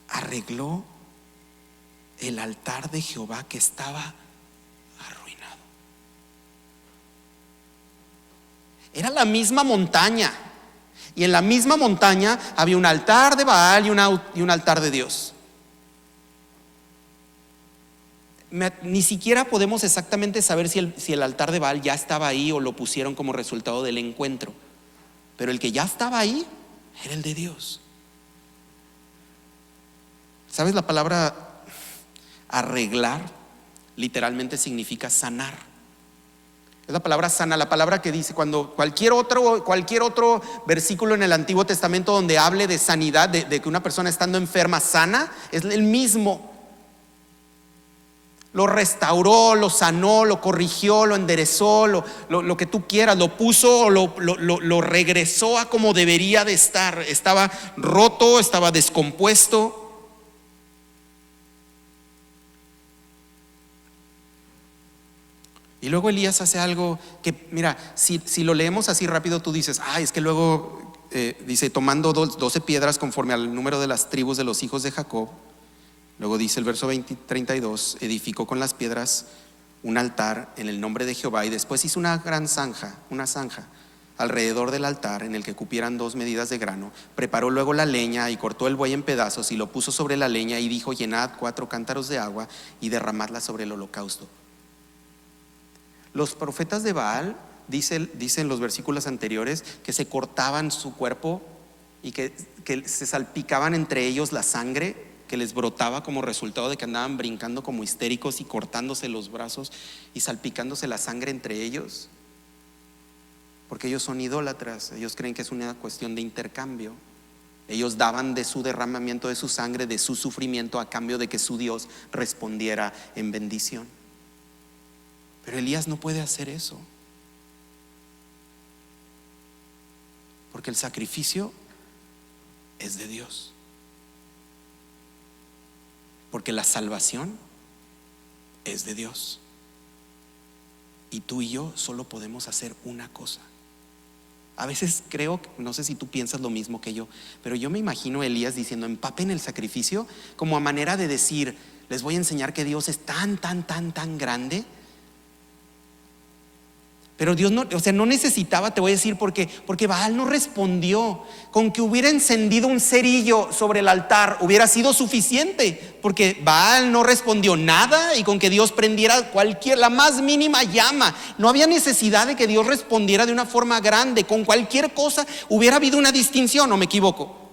Arregló el altar de Jehová que estaba arruinado. Era la misma montaña, y en la misma montaña había un altar de Baal y un altar de Dios. ni siquiera podemos exactamente saber si el altar de Baal ya estaba ahí o lo pusieron como resultado del encuentro, pero el que ya estaba ahí era el de Dios. ¿Sabes? La palabra arreglar literalmente significa sanar. Es la palabra sana, la palabra que dice cuando cualquier otro versículo en el Antiguo Testamento donde hable de sanidad, de que una persona estando enferma sana, es el mismo. Lo restauró, lo sanó, lo corrigió, lo enderezó, lo que tú quieras, lo puso, lo regresó a como debería de estar. Estaba roto, estaba descompuesto. Y luego Elías hace algo que, mira, si lo leemos así rápido, tú dices, es que luego dice, tomando 12 piedras conforme al número de las tribus de los hijos de Jacob. Luego dice el verso 32, edificó con las piedras un altar en el nombre de Jehová, y después hizo una zanja alrededor del altar en el que cupieran 2 medidas de grano. Preparó luego la leña y cortó el buey en pedazos y lo puso sobre la leña y dijo, llenad 4 cántaros de agua y derramadla sobre el holocausto. Los profetas de Baal, dicen los versículos anteriores, que se cortaban su cuerpo y que se salpicaban entre ellos la sangre que les brotaba como resultado de que andaban brincando como histéricos y cortándose los brazos y salpicándose la sangre entre ellos, porque ellos son idólatras. Ellos creen que es una cuestión de intercambio. Ellos daban de su derramamiento de su sangre, de su sufrimiento, a cambio de que su Dios respondiera en bendición. Pero Elías no puede hacer eso, porque el sacrificio es de Dios, porque la salvación es de Dios, y tú y yo solo podemos hacer una cosa. A veces creo, no sé si tú piensas lo mismo que yo, pero yo me imagino a Elías diciendo, empapen el sacrificio, como a manera de decir, les voy a enseñar que Dios es tan grande. Pero Dios no necesitaba, te voy a decir, porque Baal no respondió. Con que hubiera encendido un cerillo sobre el altar hubiera sido suficiente, porque Baal no respondió nada, y con que Dios prendiera la más mínima llama, no había necesidad de que Dios respondiera de una forma grande. Con cualquier cosa hubiera habido una distinción, ¿o me equivoco?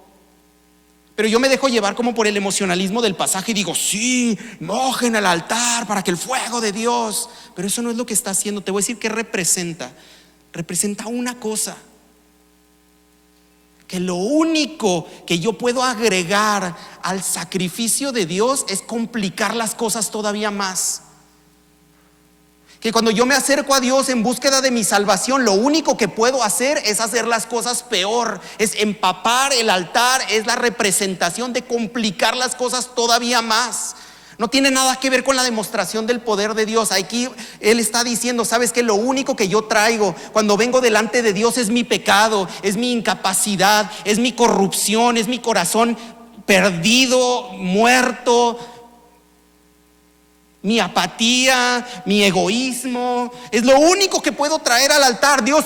Pero yo me dejo llevar como por el emocionalismo del pasaje y digo, sí, mojen el altar para que el fuego de Dios. Pero eso no es lo que está haciendo. Te voy a decir qué representa. Representa una cosa: que lo único que yo puedo agregar al sacrificio de Dios es complicar las cosas todavía más. Que cuando yo me acerco a Dios en búsqueda de mi salvación, lo único que puedo hacer es hacer las cosas peor. Es empapar el altar, es la representación de complicar las cosas todavía más. No tiene nada que ver con la demostración del poder de Dios. Aquí Él está diciendo, sabes que lo único que yo traigo cuando vengo delante de Dios es mi pecado, es mi incapacidad, es mi corrupción, es mi corazón perdido, muerto, mi apatía, mi egoísmo. Es lo único que puedo traer al altar. Dios,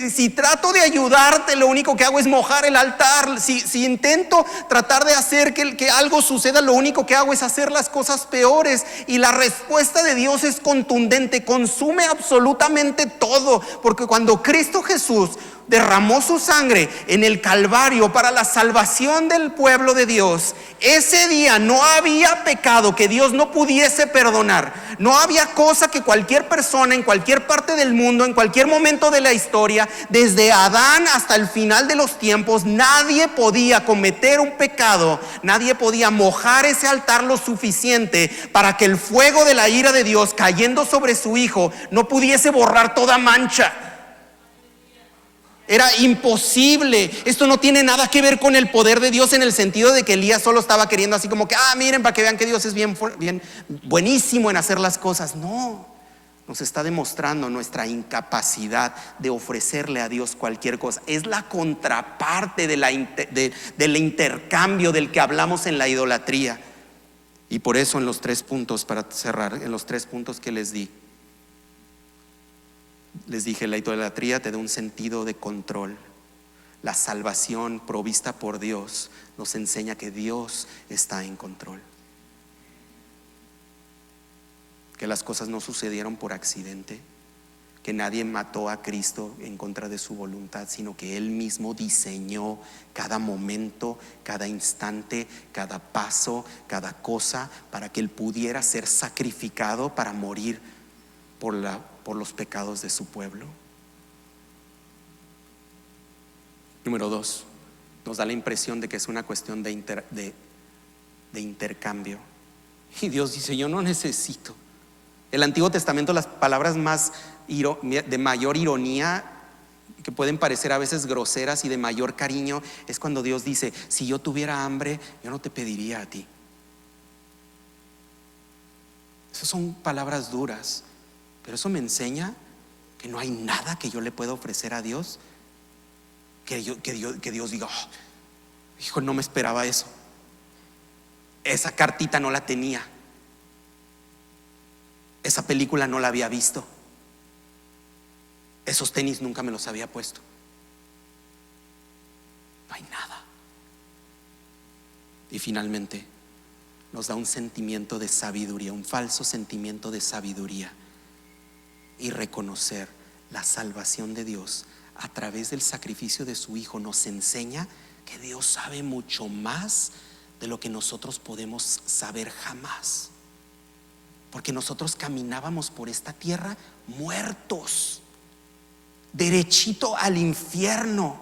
si trato de ayudarte, lo único que hago es mojar el altar. Si intento tratar de hacer que algo suceda, lo único que hago es hacer las cosas peores. Y la respuesta de Dios es contundente, consume absolutamente todo. Porque cuando Cristo Jesús derramó su sangre en el Calvario para la salvación del pueblo de Dios, ese día no había pecado que Dios no pudiese perdonar. No había cosa que cualquier persona en cualquier parte del mundo, en cualquier momento de la historia, desde Adán hasta el final de los tiempos, nadie podía cometer un pecado, nadie podía mojar ese altar lo suficiente para que el fuego de la ira de Dios cayendo sobre su Hijo no pudiese borrar toda mancha. Era imposible. Esto no tiene nada que ver con el poder de Dios en el sentido de que Elías solo estaba queriendo así como que, miren, para que vean que Dios es bien buenísimo en hacer las cosas. No, nos está demostrando nuestra incapacidad de ofrecerle a Dios cualquier cosa. Es la contraparte del intercambio del que hablamos en la idolatría. Y por eso en los 3 puntos, para cerrar, en los 3 puntos que les dije, la idolatría te da un sentido de control. La salvación provista por Dios nos enseña que Dios está en control. que las cosas no sucedieron por accidente, que nadie mató a Cristo en contra de su voluntad, sino que Él mismo diseñó cada momento, cada instante, cada paso, cada cosa, para que Él pudiera ser sacrificado para morir por los pecados de su pueblo. Número 2, nos da la impresión de que es una cuestión de intercambio. Y Dios dice: yo no necesito. El Antiguo Testamento, las palabras de mayor ironía, que pueden parecer a veces groseras, y de mayor cariño, es cuando Dios dice: si yo tuviera hambre, yo no te pediría a ti. Esas son palabras duras, pero eso me enseña que no hay nada que yo le pueda ofrecer a Dios que Dios diga: oh, hijo, no me esperaba eso. Esa cartita no la tenía. Esa película no la había visto. Esos tenis nunca me los había puesto. No hay nada. Y finalmente nos da un sentimiento de sabiduría, un falso sentimiento de sabiduría, y reconocer la salvación de Dios a través del sacrificio de su Hijo nos enseña que Dios sabe mucho más de lo que nosotros podemos saber jamás. Porque nosotros caminábamos por esta tierra muertos, derechito al infierno,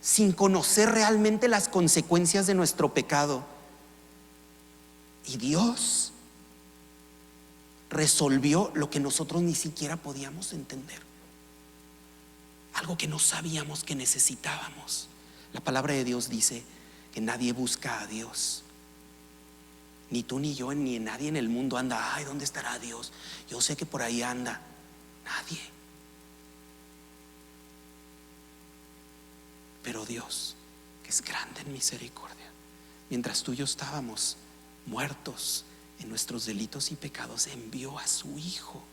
sin conocer realmente las consecuencias de nuestro pecado. Y Dios resolvió lo que nosotros ni siquiera podíamos entender, algo que no sabíamos que necesitábamos. La palabra de Dios dice que nadie busca a Dios. Ni tú ni yo ni nadie en el mundo anda: ay, ¿dónde estará Dios? Yo sé que por ahí anda. Nadie. Pero Dios, que es grande en misericordia, mientras tú y yo estábamos muertos en nuestros delitos y pecados, envió a su Hijo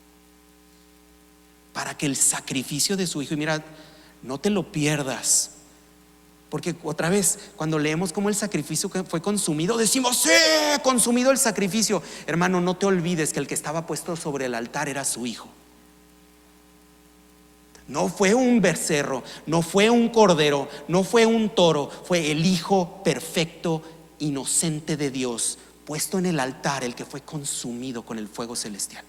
para que el sacrificio de su Hijo, y mira, no te lo pierdas, porque otra vez cuando leemos cómo el sacrificio fue consumido, decimos: sí, consumido el sacrificio. Hermano, no te olvides que el que estaba puesto sobre el altar era su Hijo. No fue un becerro, no fue un cordero, no fue un toro, fue el Hijo perfecto, inocente de Dios, puesto en el altar, el que fue consumido con el fuego celestial.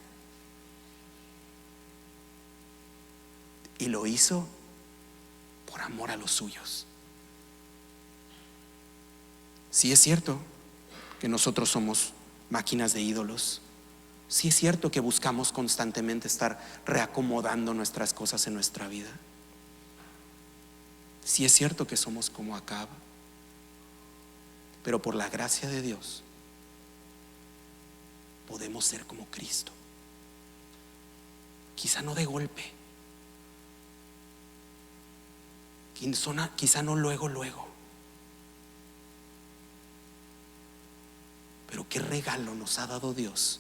Y lo hizo por amor a los suyos. Sí es cierto que nosotros somos máquinas de ídolos. Sí es cierto que buscamos constantemente estar reacomodando nuestras cosas en nuestra vida. Sí es cierto que somos como Acab. Pero por la gracia de Dios podemos ser como Cristo. Quizá no de golpe, quizá no luego. Pero qué regalo nos ha dado Dios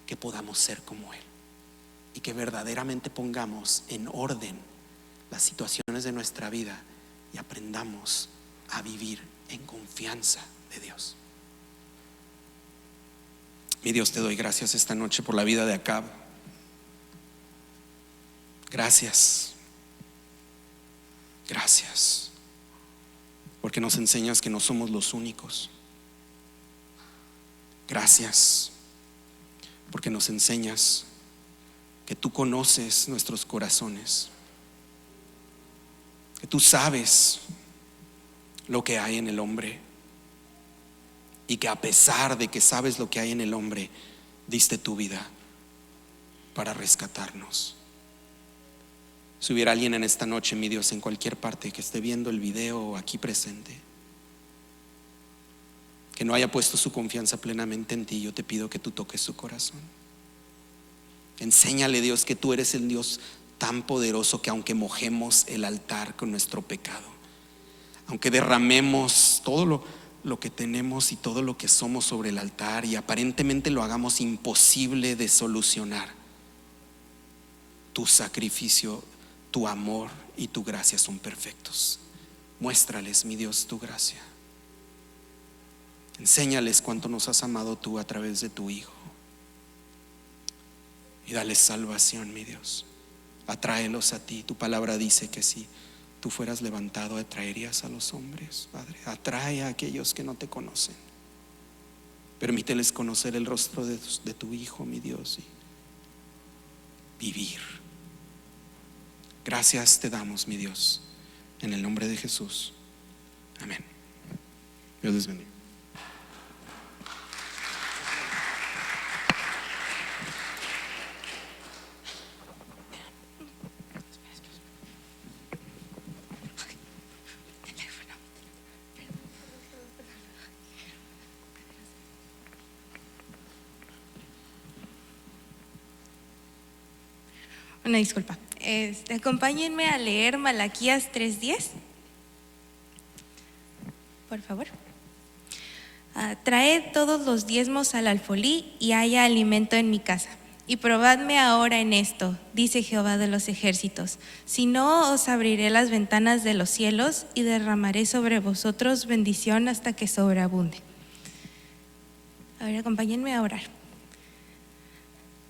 que podamos ser como Él, y que verdaderamente pongamos en orden las situaciones de nuestra vida y aprendamos a vivir en confianza de Dios. Mi Dios, te doy gracias esta noche por la vida de Acab. Gracias porque nos enseñas que no somos los únicos. Gracias porque nos enseñas que tú conoces nuestros corazones, que tú sabes lo que hay en el hombre, y que a pesar de que sabes lo que hay en el hombre, diste tu vida para rescatarnos. Si hubiera alguien en esta noche, mi Dios, en cualquier parte, que esté viendo el video o aquí presente, que no haya puesto su confianza plenamente en ti, yo te pido que tú toques su corazón. Enséñale, Dios, que tú eres el Dios tan poderoso que aunque mojemos el altar con nuestro pecado, aunque derramemos todo lo que tenemos y todo lo que somos sobre el altar, y aparentemente lo hagamos imposible de solucionar, tu sacrificio, tu amor y tu gracia son perfectos. Muéstrales, mi Dios, tu gracia. Enséñales cuánto nos has amado tú a través de tu Hijo. Y dales salvación, mi Dios. Atráelos a ti. Tu palabra dice que si tú fueras levantado, atraerías a los hombres, Padre. Atrae a aquellos que no te conocen. Permíteles conocer el rostro de tu Hijo, mi Dios, y vivir. Gracias te damos, mi Dios, en el nombre de Jesús. Amén. Dios les bendiga. Una disculpa. Acompáñenme a leer Malaquías 3:10. Por favor. Traed todos los diezmos al alfolí y haya alimento en mi casa. Y probadme ahora en esto, dice Jehová de los ejércitos. Si no, os abriré las ventanas de los cielos y derramaré sobre vosotros bendición hasta que sobreabunde. Ahora acompáñenme a orar.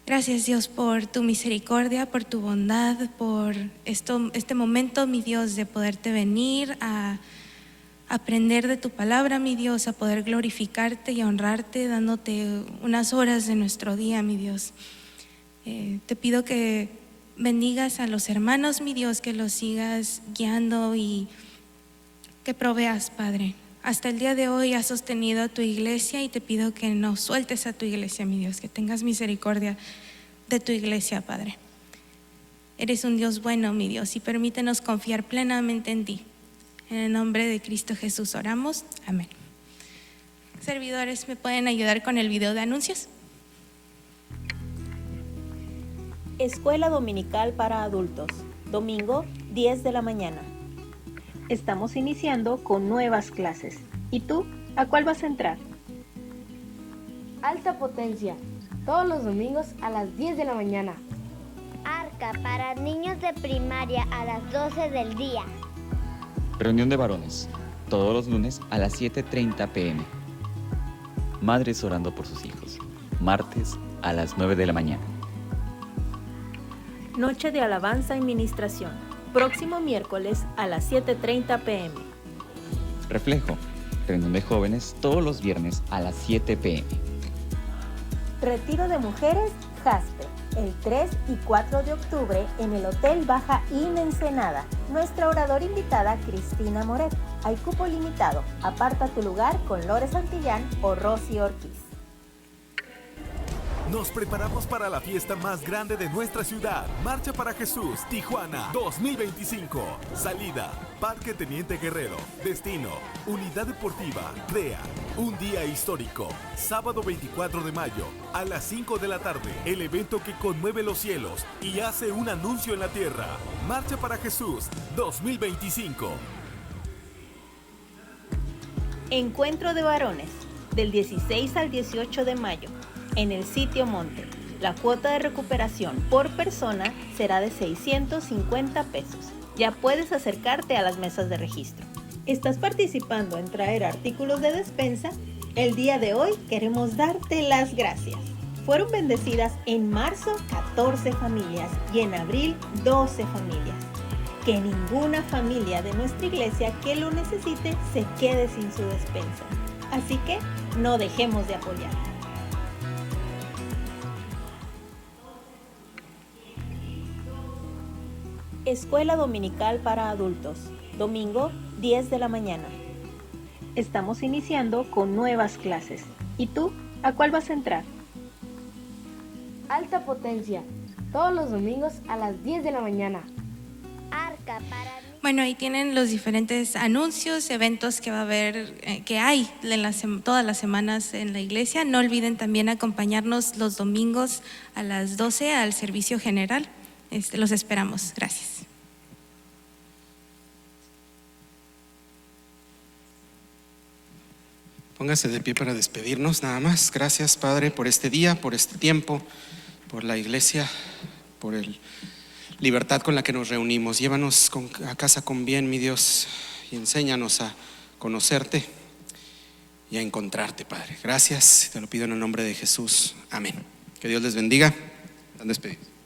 Gracias, Dios, por tu misericordia, por tu bondad, por este momento, mi Dios, de poderte venir a aprender de tu palabra, mi Dios, a poder glorificarte y honrarte, dándote unas horas de nuestro día, mi Dios. Te pido que bendigas a los hermanos, mi Dios, que los sigas guiando y que proveas, Padre. Hasta el día de hoy has sostenido a tu iglesia y te pido que no sueltes a tu iglesia, mi Dios, que tengas misericordia de tu iglesia, Padre. Eres un Dios bueno, mi Dios, y permítenos confiar plenamente en ti. En el nombre de Cristo Jesús oramos. Amén. Servidores, ¿me pueden ayudar con el video de anuncios? Escuela Dominical para Adultos, domingo 10 de la mañana. Estamos iniciando con nuevas clases. ¿Y tú? ¿A cuál vas a entrar? Alta potencia, todos los domingos a las 10 de la mañana. Arca para niños de primaria a las 12 del día. Reunión de varones, todos los lunes a las 7:30 p.m. Madres orando por sus hijos, martes a las 9 de la mañana. Noche de alabanza y ministración, próximo miércoles a las 7:30 p.m. Reflejo, reunión de jóvenes todos los viernes a las 7 p.m. Retiro de mujeres Jasper, el 3 y 4 de octubre en el Hotel Baja Inn Ensenada. Nuestra oradora invitada, Cristina Moret. Hay cupo limitado. Aparta tu lugar con Lore Santillán o Rosy Ortiz. Nos preparamos para la fiesta más grande de nuestra ciudad. Marcha para Jesús, Tijuana 2025. Salida, Parque Teniente Guerrero. Destino, Unidad Deportiva, CREA. Un día histórico. Sábado 24 de mayo, a las 5 de la tarde. El evento que conmueve los cielos y hace un anuncio en la tierra. Marcha para Jesús 2025. Encuentro de varones, del 16 al 18 de mayo. En el sitio Monte, la cuota de recuperación por persona será de 650 pesos. Ya puedes acercarte a las mesas de registro. ¿Estás participando en traer artículos de despensa? El día de hoy queremos darte las gracias. Fueron bendecidas en marzo 14 familias y en abril 12 familias. Que ninguna familia de nuestra iglesia que lo necesite se quede sin su despensa. Así que no dejemos de apoyar. Escuela Dominical para Adultos, domingo 10 de la mañana. Estamos iniciando con nuevas clases. ¿Y tú? ¿A cuál vas a entrar? Alta potencia, todos los domingos a las 10 de la mañana. Arca para Bueno, ahí tienen los diferentes anuncios, eventos que va a haber, que hay en todas las semanas en la iglesia. No olviden también acompañarnos los domingos a las 12 al servicio general. Los esperamos. Gracias. Póngase de pie para despedirnos nada más. Gracias, Padre, por este día, por este tiempo, por la iglesia, por la libertad con la que nos reunimos. Llévanos a casa con bien, mi Dios, y enséñanos a conocerte y a encontrarte, Padre. Gracias, te lo pido en el nombre de Jesús. Amén. Que Dios les bendiga. Están despedidos.